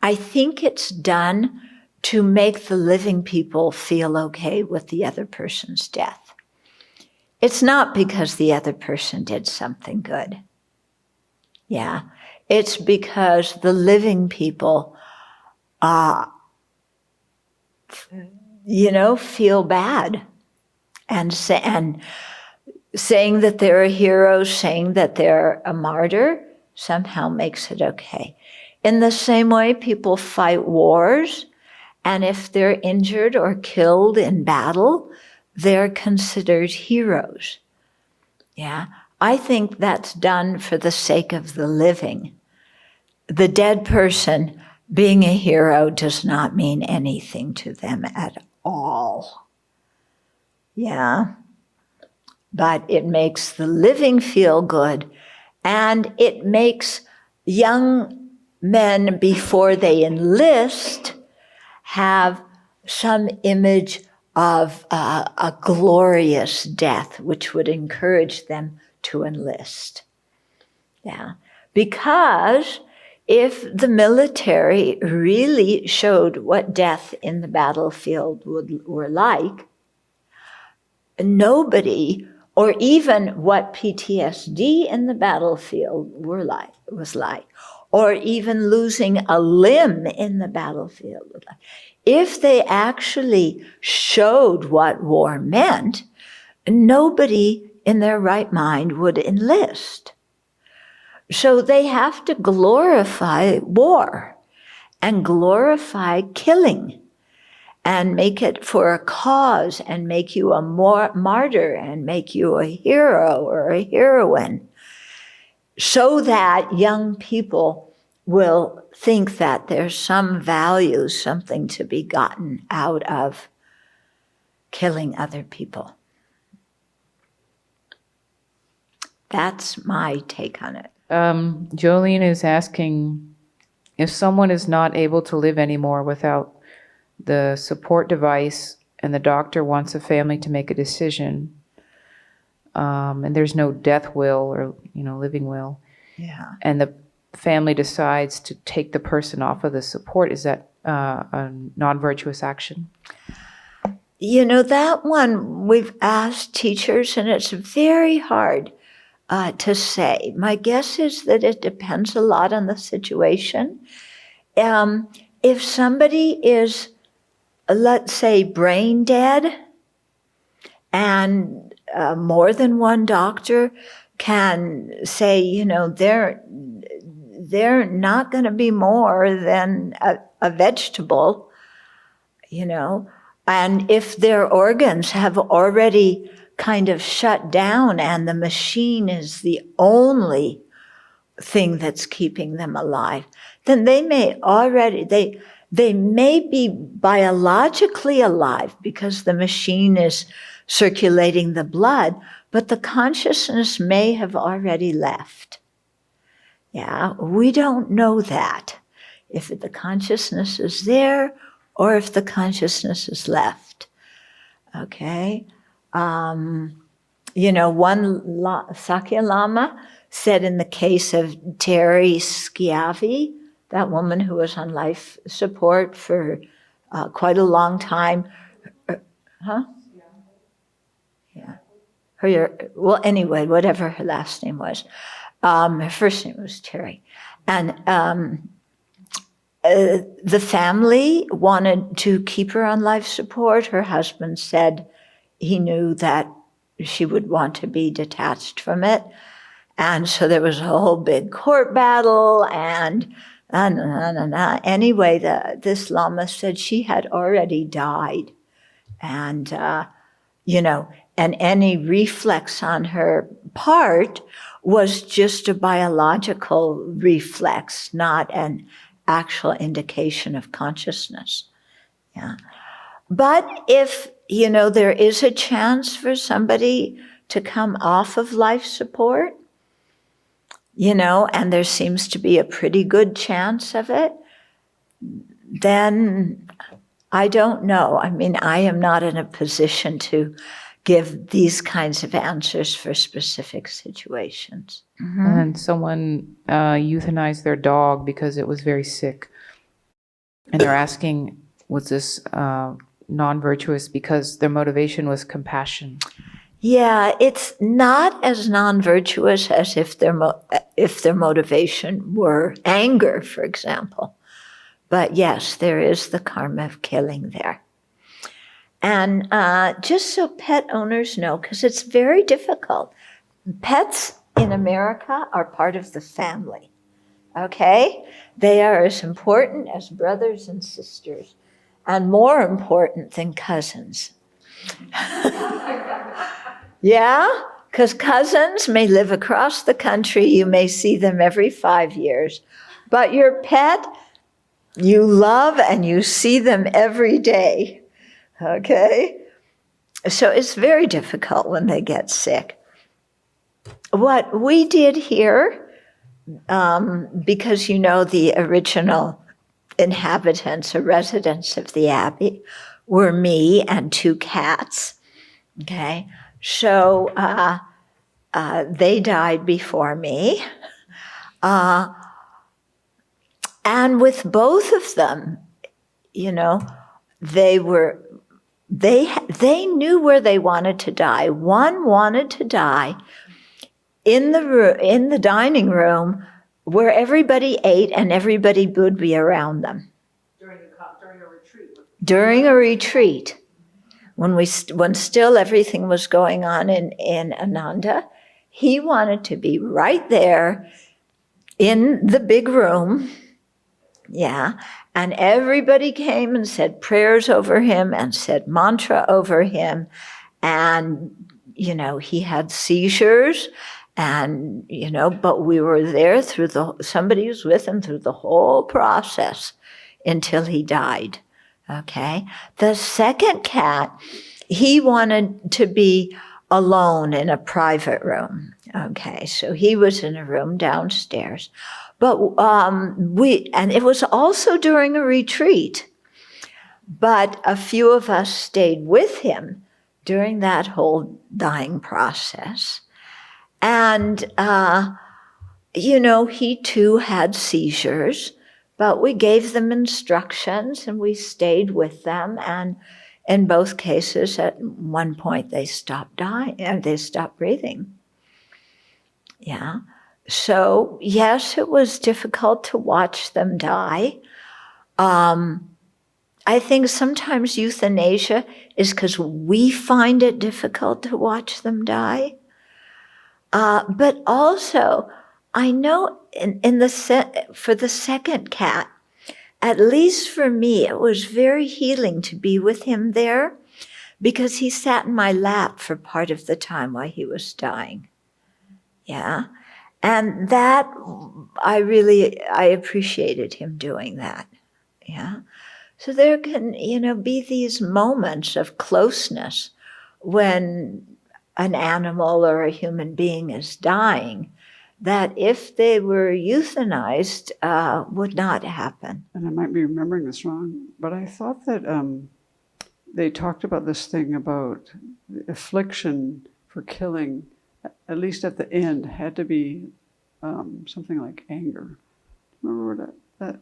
A: I think it's done to make the living people feel okay with the other person's death. It's not because the other person did something good. Yeah, it's because the living people, feel bad and saying that they're a hero, saying that they're a martyr, somehow makes it okay. In the same way, people fight wars, and if they're injured or killed in battle, they're considered heroes. Yeah, I think that's done for the sake of the living. the dead person being a hero does not mean anything to them at all. Yeah. But it makes the living feel good, and it makes young men, before they enlist, have some image of a glorious death, which would encourage them to enlist. Yeah, because if the military really showed what death in the battlefield were like, nobody, or even what PTSD in the battlefield was like, or even losing a limb in the battlefield was like. If they actually showed what war meant, nobody in their right mind would enlist. So they have to glorify war and glorify killing and make it for a cause and make you a martyr and make you a hero or a heroine, so that young people will think that there's some value, something to be gotten out of killing other people. That's my take on it.
B: Jolene is asking, if someone is not able to live anymore without the support device and the doctor wants a family to make a decision, and there's no death will or living will,
A: Yeah.
B: and the family decides to take the person off of the support, is that a non-virtuous action?
A: That one we've asked teachers, and it's very hard to say. My guess is that it depends a lot on the situation. If somebody is, let's say, brain dead, and more than one doctor can say, they're not going to be more than a vegetable, and if their organs have already kind of shut down and the machine is the only thing that's keeping them alive, then they may be biologically alive because the machine is circulating the blood, but the consciousness may have already left. Yeah, we don't know that, if the consciousness is there or if the consciousness is left. Okay? One Sakya Lama said, in the case of Terry Schiavi, that woman who was on life support for quite a long time. Yeah. Anyway, whatever her last name was. Her first name was Terry. And the family wanted to keep her on life support. Her husband said he knew that she would want to be detached from it. And so there was a whole big court battle, and anyway, this Lama said she had already died. And, and any reflex on her part was just a biological reflex, not an actual indication of consciousness. Yeah. But if, there is a chance for somebody to come off of life support, and there seems to be a pretty good chance of it, then I don't know. I mean, I am not in a position to give these kinds of answers for specific situations. Mm-hmm.
B: And someone euthanized their dog because it was very sick. And they're asking, was this non-virtuous because their motivation was compassion?
A: Yeah, it's not as non-virtuous as if their motivation were anger, for example. But yes, there is the karma of killing there. And just so pet owners know, because it's very difficult, pets in America are part of the family, okay? They are as important as brothers and sisters, and more important than cousins. Yeah, because cousins may live across the country. You may see them every 5 years. But your pet, you love and you see them every day, okay? So it's very difficult when they get sick. What we did here, because the original inhabitants or residents of the Abbey were me and 2 cats, okay? So they died before me. And with both of them, they knew where they wanted to die. One wanted to die in the dining room where everybody ate and everybody would be around them. During a retreat. During a retreat, when still everything was going on in Ananda, he wanted to be right there in the big room. Yeah, and everybody came and said prayers over him and said mantra over him. And, he had seizures and, but we were there somebody was with him through the whole process until he died, okay? The second cat, he wanted to be alone in a private room, okay? So he was in a room downstairs. But and it was also during a retreat, but a few of us stayed with him during that whole dying process. And, he too had seizures, but we gave them instructions and we stayed with them. And in both cases, at one point, they stopped dying and they stopped breathing. Yeah. So, yes, it was difficult to watch them die. I think sometimes euthanasia is because we find it difficult to watch them die. But also, I know for the second cat, at least for me, it was very healing to be with him there because he sat in my lap for part of the time while he was dying. Yeah. And that, I appreciated him doing that, yeah? So there can, be these moments of closeness when an animal or a human being is dying that if they were euthanized, would not happen.
C: And I might be remembering this wrong, but I thought that they talked about this thing about the affliction for killing, at least at the end, had to be something like anger. Remember that?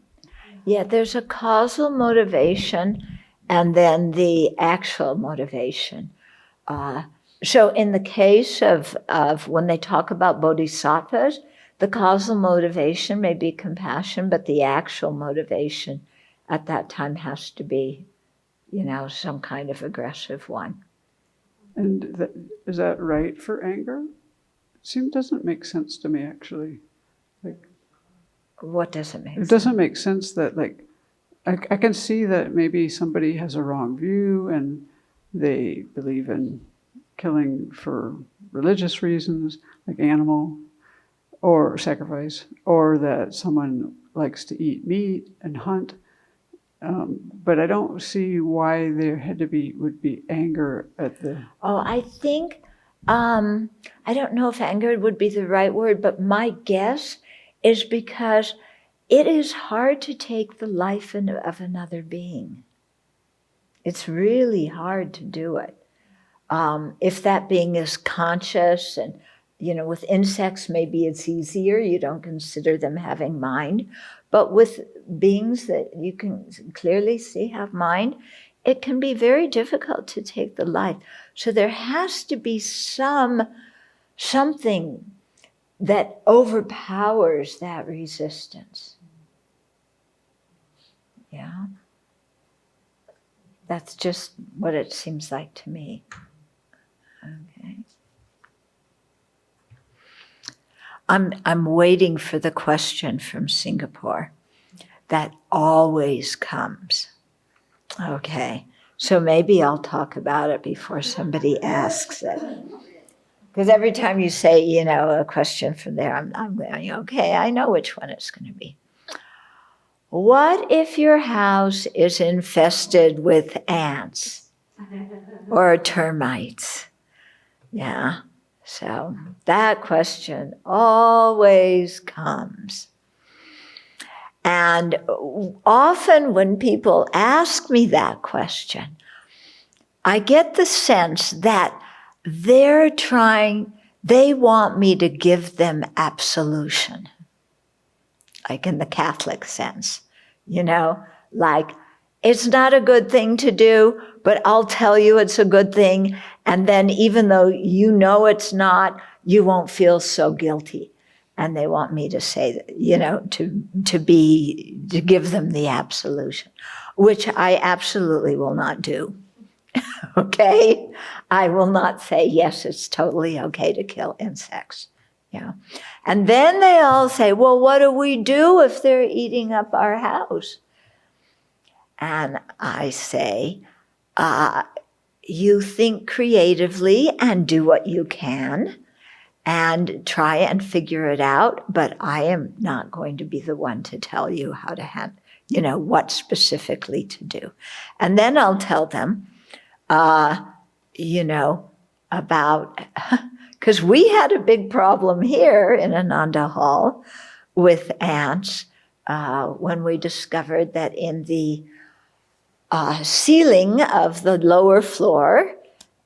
A: Yeah, there's a causal motivation and then the actual motivation. So in the case of when they talk about bodhisattvas, the causal motivation may be compassion, but the actual motivation at that time has to be, some kind of aggressive one.
C: And is that right for anger? Doesn't make sense to me, actually.
A: What doesn't make sense?
C: It doesn't make sense that, I can see that maybe somebody has a wrong view and they believe in killing for religious reasons, like animal or sacrifice, or that someone likes to eat meat and hunt. But I don't see why there would be anger at the...
A: Oh, I think, I don't know if anger would be the right word, but my guess is because it is hard to take the life of another being. It's really hard to do it. If that being is conscious and, with insects, maybe it's easier. You don't consider them having mind. But with beings that you can clearly see have mind, it can be very difficult to take the life. So there has to be something that overpowers that resistance. Yeah. That's just what it seems like to me. Okay. I'm waiting for the question from Singapore that always comes. Okay. So maybe I'll talk about it before somebody asks it. Because every time you say, a question from there, I'm going, okay, I know which one it's going to be. what if your house is infested with ants or termites? Yeah, so that question always comes. And often when people ask me that question, I get the sense that they want me to give them absolution, like in the Catholic sense, like it's not a good thing to do, but I'll tell you it's a good thing. And then even though you know it's not, you won't feel so guilty. And they want me to say, to give them the absolution, which I absolutely will not do. Okay? I will not say, yes, it's totally okay to kill insects. Yeah. And then they all say, well, what do we do if they're eating up our house? And I say, you think creatively and do what you can and try and figure it out, but I am not going to be the one to tell you how to what specifically to do. And then I'll tell them, about, because we had a big problem here in Ananda Hall with ants when we discovered that in the ceiling of the lower floor,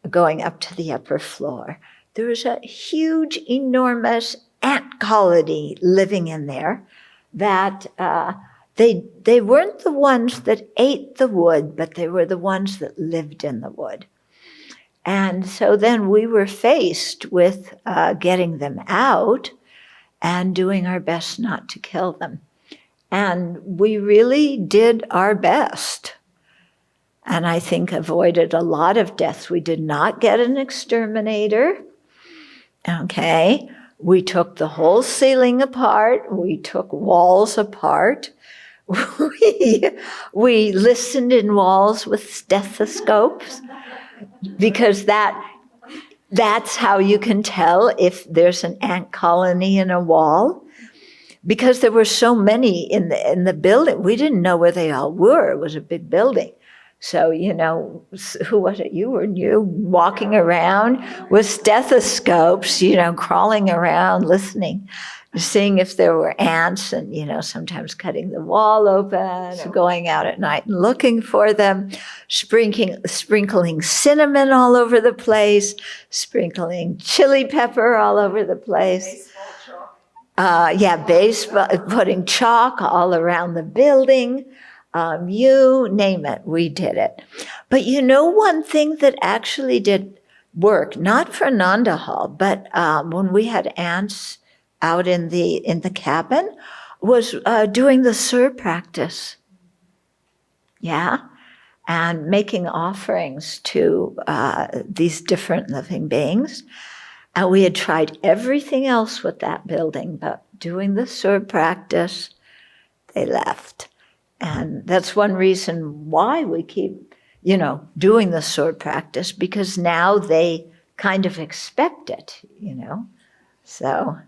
A: going up to the upper floor, there was a huge, enormous ant colony living in there that they weren't the ones that ate the wood, but they were the ones that lived in the wood. And so then we were faced with getting them out and doing our best not to kill them. And we really did our best. And I think avoided a lot of deaths. We did not get an exterminator. Okay. We took the whole ceiling apart. We took walls apart. We listened in walls with stethoscopes, because that's how you can tell if there's an ant colony in a wall. Because there were so many in the building, we didn't know where they all were. It was a big building. So, who was it? You walking around with stethoscopes, crawling around, listening, seeing if there were ants, and, sometimes cutting the wall open, going out at night and looking for them, sprinkling cinnamon all over the place, sprinkling chili pepper all over the place. Putting chalk all around the building. You name it, we did it. But one thing that actually did work, not for Nanda Hall, but when we had ants out in the cabin, was doing the Sur practice. Yeah, and making offerings to these different living beings. And we had tried everything else with that building, but doing the Sur practice, they left. And that's one reason why we keep, doing the Sur practice, because now they kind of expect it, So,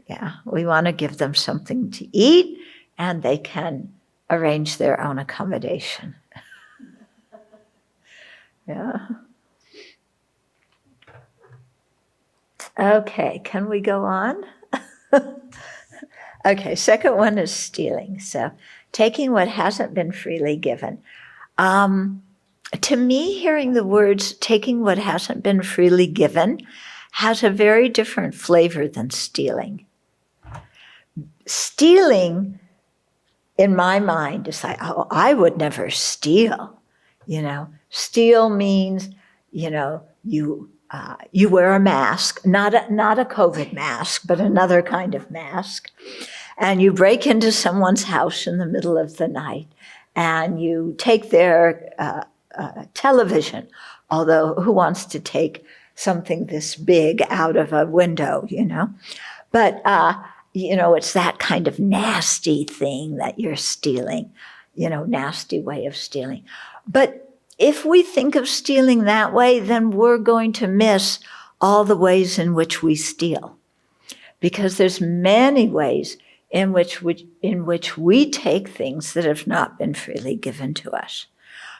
A: yeah, we want to give them something to eat, and they can arrange their own accommodation. Yeah. Okay, can we go on? Okay, second one is stealing. So taking what hasn't been freely given. To me, hearing the words taking what hasn't been freely given has a very different flavor than stealing. Stealing, in my mind, is like, oh, I would never steal. Steal means, you wear a mask, not a COVID mask, but another kind of mask, and you break into someone's house in the middle of the night, and you take their television, although who wants to take something this big out of a window, But, it's that kind of nasty thing that you're stealing, nasty way of stealing. But if we think of stealing that way, then we're going to miss all the ways in which we steal. Because there's many ways in which we take things that have not been freely given to us.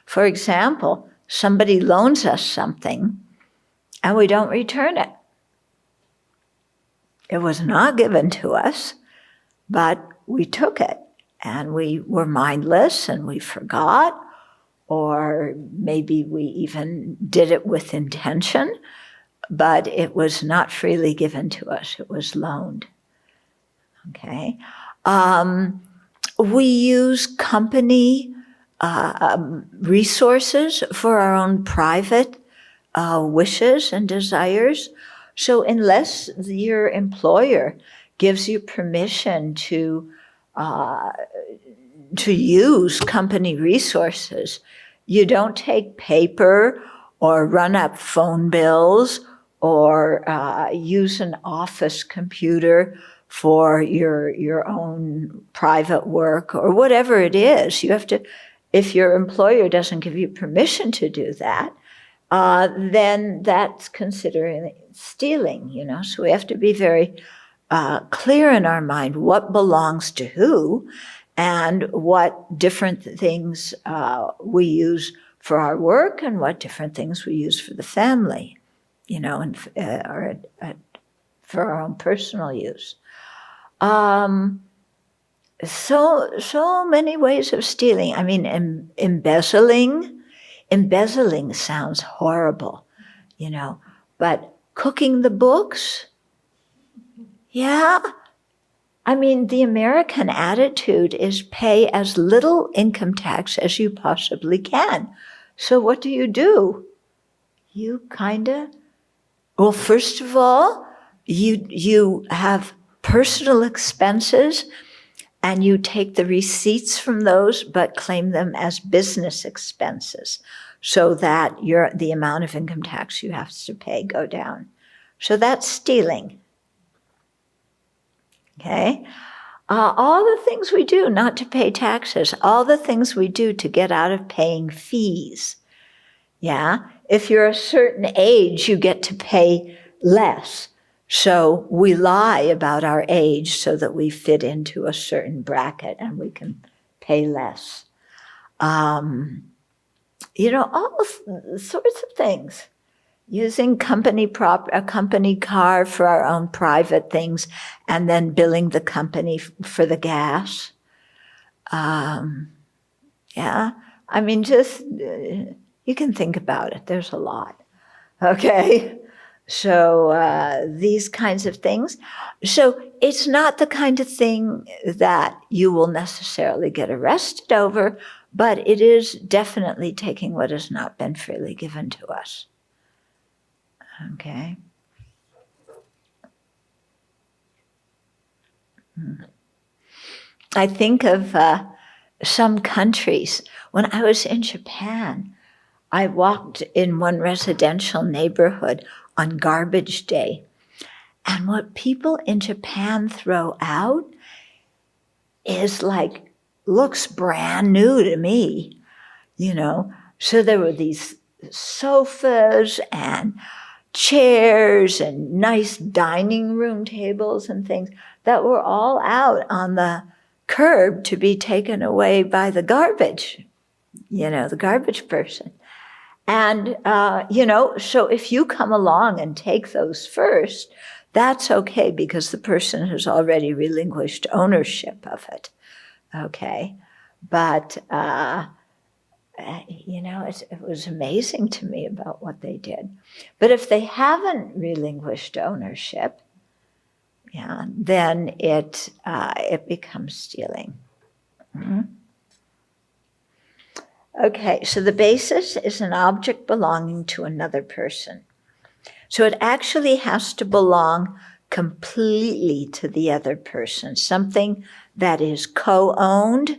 A: For example, somebody loans us something and we don't return it. It was not given to us, but we took it and we were mindless and we forgot, or maybe we even did it with intention, but it was not freely given to us. It was loaned. Okay. We use company resources for our own private wishes and desires. So unless your employer gives you permission to use company resources, you don't take paper or run up phone bills or use an office computer for your own private work or whatever it is. You have to, if your employer doesn't give you permission to do that, then that's considered stealing, you know. So we have to be very clear in our mind what belongs to who and what different things we use for our work and what different things we use for the family, you know, and or for our own personal use. So many ways of stealing. I mean, embezzling sounds horrible, you know, but cooking the books, yeah. I mean, the American attitude is pay as little income tax as you possibly can. So what do? You well, first of all, you have personal expenses and you take the receipts from those but claim them as business expenses so that the amount of income tax you have to pay go down. So that's stealing. Okay? All the things we do not to pay taxes, all the things we do to get out of paying fees. Yeah? If you're a certain age, you get to pay less. So we lie about our age so that we fit into a certain bracket and we can pay less. You know, all sorts of things. Using a company car for our own private things and then billing the company for the gas. Yeah, I mean, just, you can think about it. There's a lot. Okay? So these kinds of things. So it's not the kind of thing that you will necessarily get arrested over, but it is definitely taking what has not been freely given to us. Okay. I think of some countries. When I was in Japan, I walked in one residential neighborhood on garbage day. And what people in Japan throw out is like, looks brand new to me, you know. So there were these sofas and chairs and nice dining room tables and things that were all out on the curb to be taken away by the garbage, you know, the garbage person. And, you know, so if you come along and take those first, that's okay because the person has already relinquished ownership of it. Okay. But, you know, it was amazing to me about what they did. But if they haven't relinquished ownership, yeah, then it becomes stealing. Mm-hmm. Okay, so the basis is an object belonging to another person. So it actually has to belong completely to the other person, something that is co-owned,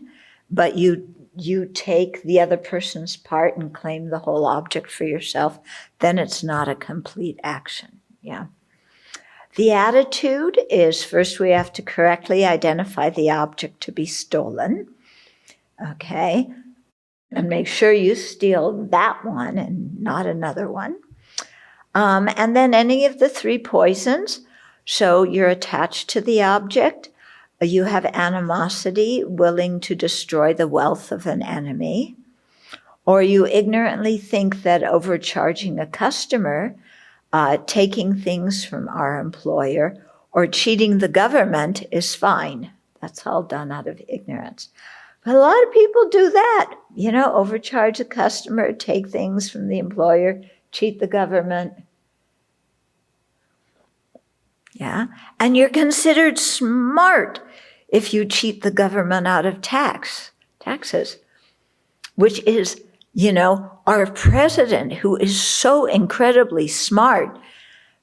A: but you take the other person's part and claim the whole object for yourself, then it's not a complete action. Yeah. The attitude is first we have to correctly identify the object to be stolen. Okay. And make sure you steal that one and not another one. And then any of the three poisons. So you're attached to the object. you have animosity, willing to destroy the wealth of an enemy, or you ignorantly think that overcharging a customer, taking things from our employer, or cheating the government is fine. That's all done out of ignorance. But a lot of people do that, overcharge a customer, take things from the employer, cheat the government. Yeah, and you're considered smart if you cheat the government out of taxes, which is, our president, who is so incredibly smart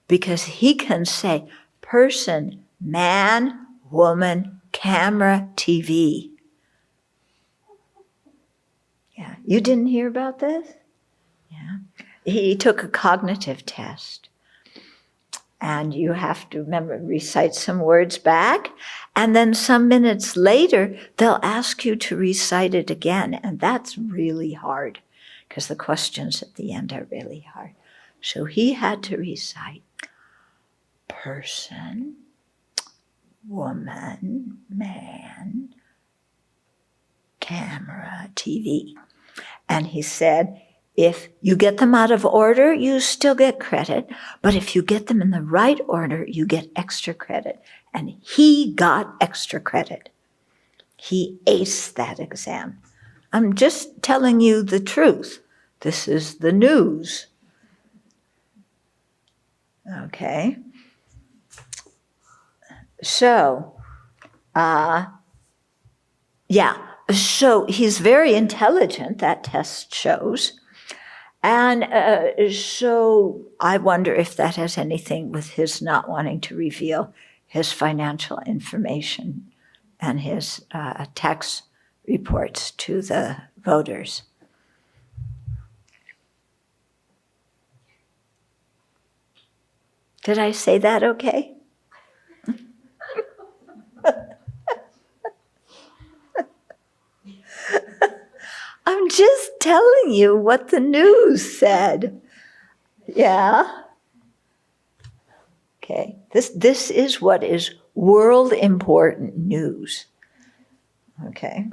A: because he can say person, man, woman, camera, TV. Yeah, you didn't hear about this? Yeah, he took a cognitive test. And you have to recite some words back. And then some minutes later, they'll ask you to recite it again. And that's really hard because the questions at the end are really hard. So he had to recite person, woman, man, camera, TV. And he said, if you get them out of order, you still get credit. But if you get them in the right order, you get extra credit. And he got extra credit. He aced that exam. I'm just telling you the truth. This is the news. Okay. So, so he's very intelligent, that test shows. And so I wonder if that has anything with his not wanting to reveal his financial information and his tax reports to the voters. Did I say that okay? I'm just telling you what the news said. Yeah. Okay. This is what is world important news. Okay.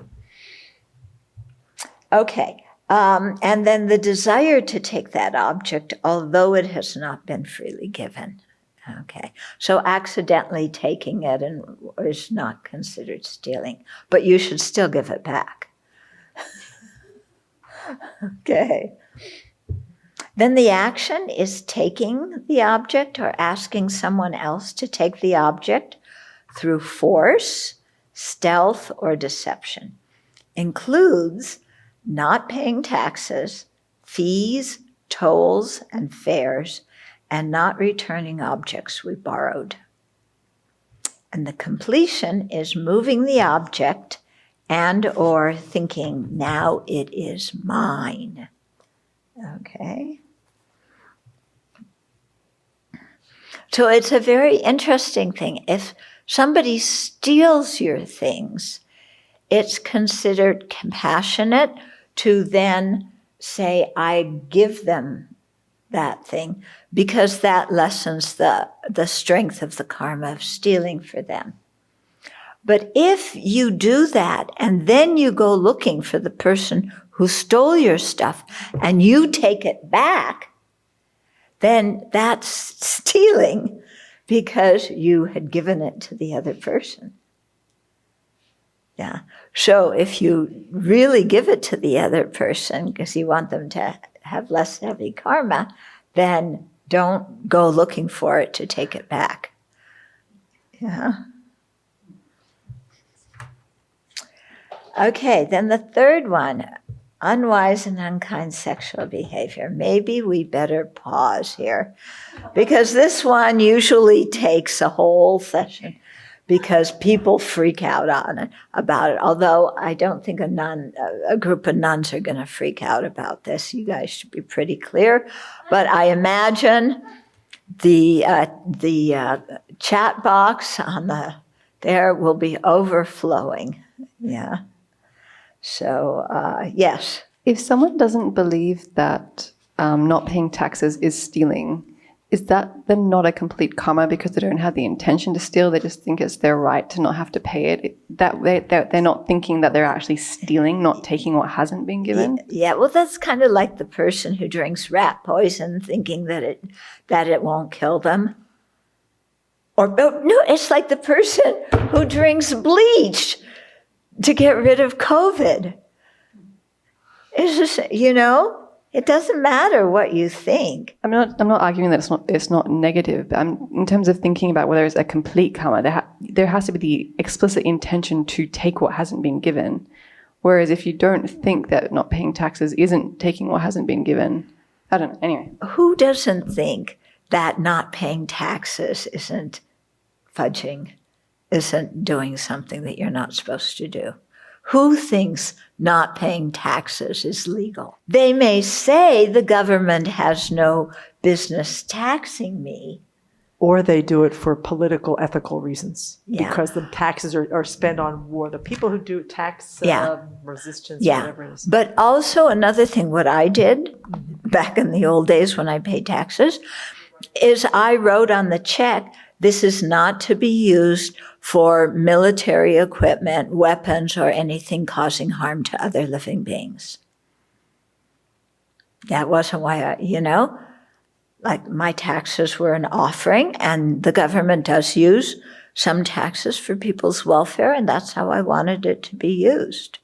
A: Okay. And then the desire to take that object, although it has not been freely given. Okay. So accidentally taking it is not considered stealing, but you should still give it back. Okay. Then the action is taking the object or asking someone else to take the object through force, stealth, or deception. Includes not paying taxes, fees, tolls, and fares, and not returning objects we borrowed. And the completion is moving the object and or thinking, now it is mine. Okay. So it's a very interesting thing. If somebody steals your things, it's considered compassionate to then say, I give them that thing, because that lessens the strength of the karma of stealing for them. But if you do that and then you go looking for the person who stole your stuff and you take it back, then that's stealing because you had given it to the other person. Yeah. So if you really give it to the other person because you want them to have less heavy karma, then don't go looking for it to take it back. Yeah. Okay, then the third one, unwise and unkind sexual behavior. Maybe we better pause here because this one usually takes a whole session because people freak out about it. Although I don't think a group of nuns are going to freak out about this. You guys should be pretty clear. But I imagine the chat box there will be overflowing. Yeah. So, yes.
D: If someone doesn't believe that not paying taxes is stealing, is that then not a complete karma because they don't have the intention to steal? They just think it's their right to not have to pay it. They're not thinking that they're actually stealing, not taking what hasn't been given.
A: Yeah, well, that's kind of like the person who drinks rat poison thinking that it won't kill them. Or no, it's like the person who drinks bleach to get rid of COVID. It's just, it doesn't matter what you think.
D: I'm not arguing that it's not negative, but in terms of thinking about whether it's a complete karma, there has to be the explicit intention to take what hasn't been given. Whereas if you don't think that not paying taxes isn't taking what hasn't been given, I don't know. Anyway.
A: Who doesn't think that not paying taxes isn't fudging, isn't doing something that you're not supposed to do? Who thinks not paying taxes is legal? They may say the government has no business taxing me.
E: Or they do it for political, ethical reasons.
A: Yeah.
E: Because the taxes are spent on war. The people who do tax resistance, whatever it is.
A: But also another thing, what I did back in the old days when I paid taxes, is I wrote on the check, this is not to be used for military equipment, weapons, or anything causing harm to other living beings. That wasn't why like my taxes were an offering, and the government does use some taxes for people's welfare, and that's how I wanted it to be used.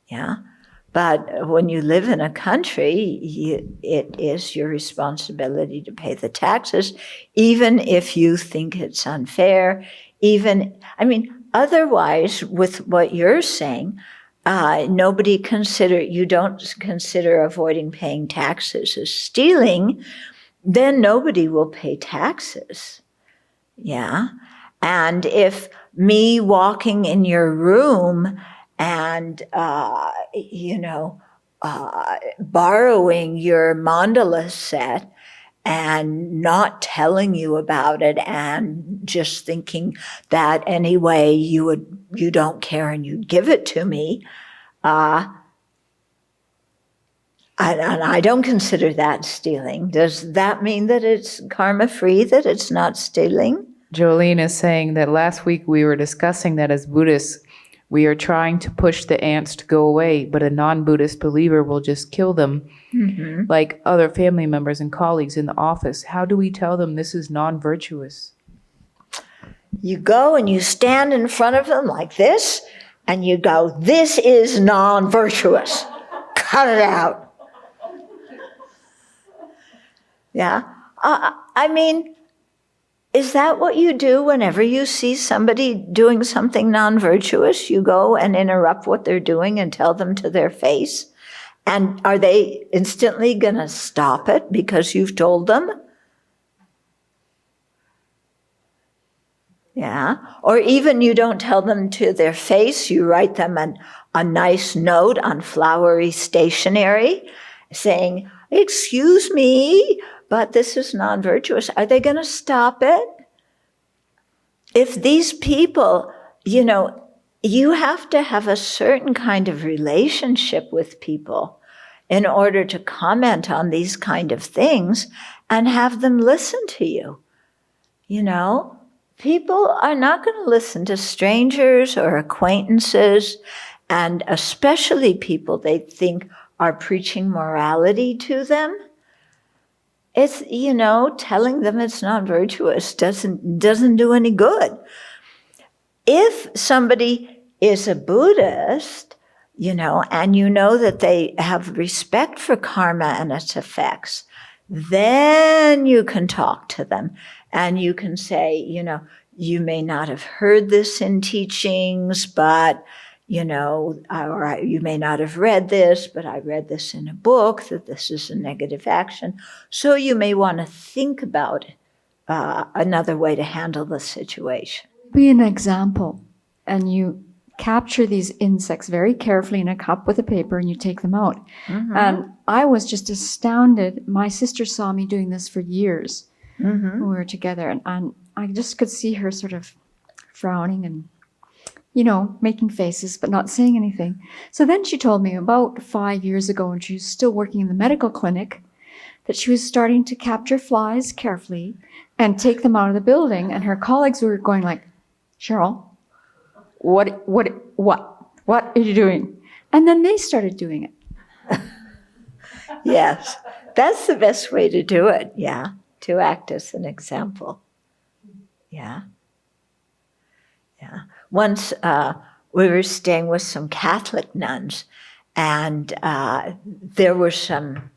A: Yeah. But when you live in a country, it is your responsibility to pay the taxes, even if you think it's unfair. Otherwise, with what you're saying, you don't consider avoiding paying taxes as stealing, then nobody will pay taxes. Yeah. And if me walking in your room and, borrowing your mandala set and not telling you about it and just thinking that anyway you don't care and you'd give it to me, and I don't consider that stealing. Does that mean that it's karma-free, that it's not stealing?
B: Jolene is saying that last week we were discussing that as Buddhists, we are trying to push the ants to go away, but a non-Buddhist believer will just kill them, like other family members and colleagues in the office. How do we tell them this is non-virtuous?
A: You go and you stand in front of them like this, and you go, this is non-virtuous. Cut it out. Yeah. Is that what you do whenever you see somebody doing something non-virtuous? You go and interrupt what they're doing and tell them to their face? And are they instantly going to stop it because you've told them? Yeah. Or even you don't tell them to their face, you write them a nice note on flowery stationery saying, excuse me, but this is non-virtuous. Are they going to stop it? If these people, you have to have a certain kind of relationship with people in order to comment on these kind of things and have them listen to you. People are not going to listen to strangers or acquaintances, and especially people they think are preaching morality to them. It's, telling them it's not virtuous doesn't do any good. If somebody is a Buddhist, and that they have respect for karma and its effects, then you can talk to them and you can say, you may not have heard this in teachings, but or you may not have read this, but I read this in a book, that this is a negative action. So you may want to think about another way to handle the situation.
F: Be an example, and you capture these insects very carefully in a cup with a paper and you take them out. Mm-hmm. And I was just astounded. My sister saw me doing this for years when we were together, and I just could see her sort of frowning and making faces, but not saying anything. So then she told me about 5 years ago, when she was still working in the medical clinic, that she was starting to capture flies carefully and take them out of the building. And her colleagues were going like, Cheryl, what are you doing? And then they started doing it.
A: Yes, that's the best way to do it, yeah, to act as an example. Yeah. Yeah. Once we were staying with some Catholic nuns, and there were some,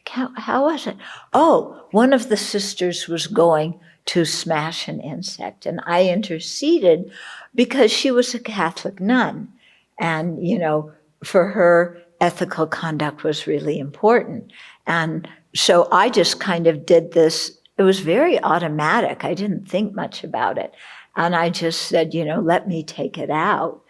A: how was it? Oh, one of the sisters was going to smash an insect, and I interceded because she was a Catholic nun. And, you know, for her, ethical conduct was really important. And so I just kind of did this. It was very automatic. I didn't think much about it. And I just said, you know, let me take it out.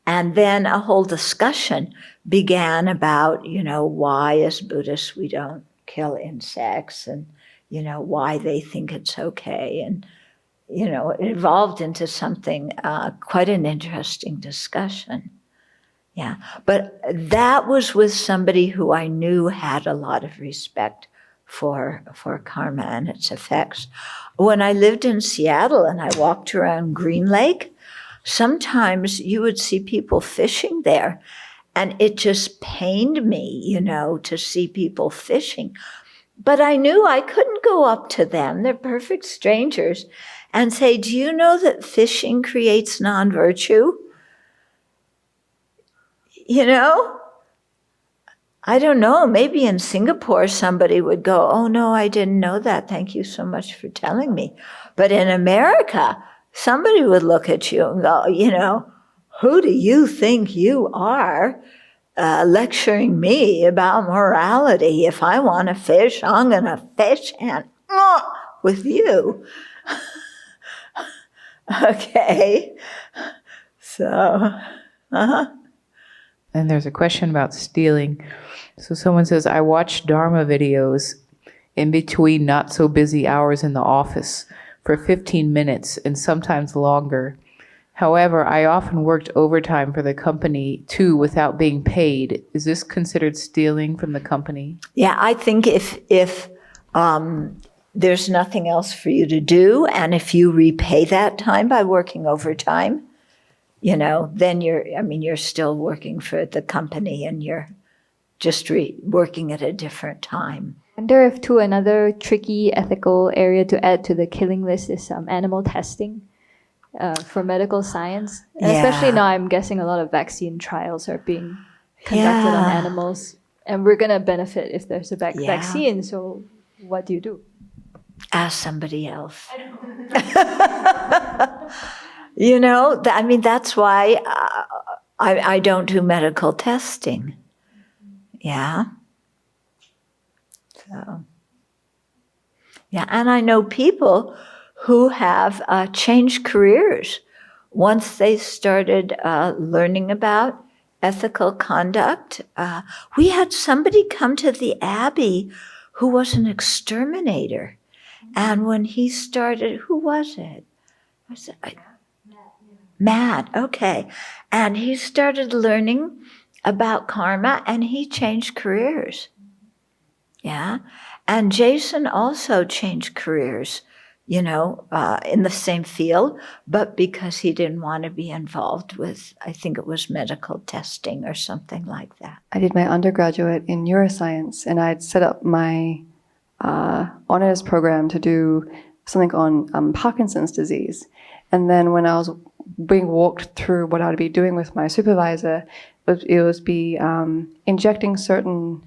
A: And then a whole discussion began about, you know, why as Buddhists we don't kill insects, and, you know, why they think it's okay. And, you know, it evolved into something, quite an interesting discussion. Yeah, but that was with somebody who I knew had a lot of respect for karma and its effects. When I lived in Seattle and I walked around Green Lake, sometimes you would see people fishing there, and it just pained me, you know, to see people fishing. But I knew I couldn't go up to them, they're perfect strangers, and say, do you know that fishing creates non-virtue? You know, I don't know, maybe in Singapore somebody would go, oh no, I didn't know that. Thank you so much for telling me. But in America, somebody would look at you and go, you know, who do you think you are lecturing me about morality? If I want to fish, I'm going to fish and with you. Okay. So,
B: And there's a question about stealing. So someone says, I watch Dharma videos in between not so busy hours in the office for 15 minutes and sometimes longer. However, I often worked overtime for the company too without being paid. Is this considered stealing from the company?
A: yeah, I think if there's nothing else for you to do, and if you repay that time by working overtime, you know, then you're still working for the company and you're just working at a different time.
G: I wonder if too another tricky ethical area to add to the killing list is animal testing for medical science. And especially now I'm guessing a lot of vaccine trials are being conducted on animals. And we're going to benefit if there's a vaccine. So what do you do?
A: Ask somebody else. You know, I mean, that's why I don't do medical testing. Yeah. So, yeah, and I know people who have changed careers once they started learning about ethical conduct. We had somebody come to the Abbey who was an exterminator. And when he started, who was it? Matt, okay. And he started learning about karma and he changed careers. Yeah. And Jason also changed careers, you know, in the same field, but because he didn't want to be involved with, I think it was medical testing or something like that.
D: I did my undergraduate in neuroscience, and I'd set up my honors program to do something on Parkinson's disease. And then when I was being walked through what I would be doing with my supervisor, it was be injecting certain,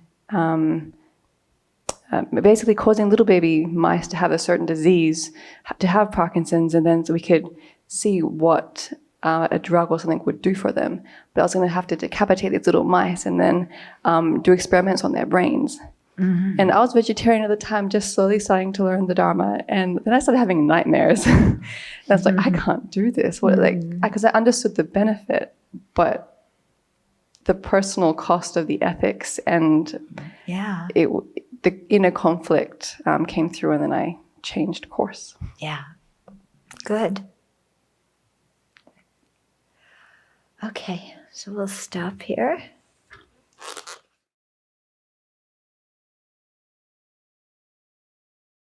D: basically causing little baby mice to have a certain disease, to have Parkinson's, and then so we could see what a drug or something would do for them. But I was going to have to decapitate these little mice and then do experiments on their brains. Mm-hmm. And I was vegetarian at the time, just slowly starting to learn the Dharma. And then I started having nightmares. And I was like, I can't do this. What, because I understood the benefit, but the personal cost of the ethics and the inner conflict came through, and then I changed course.
A: Yeah. Good. Okay, so we'll stop here.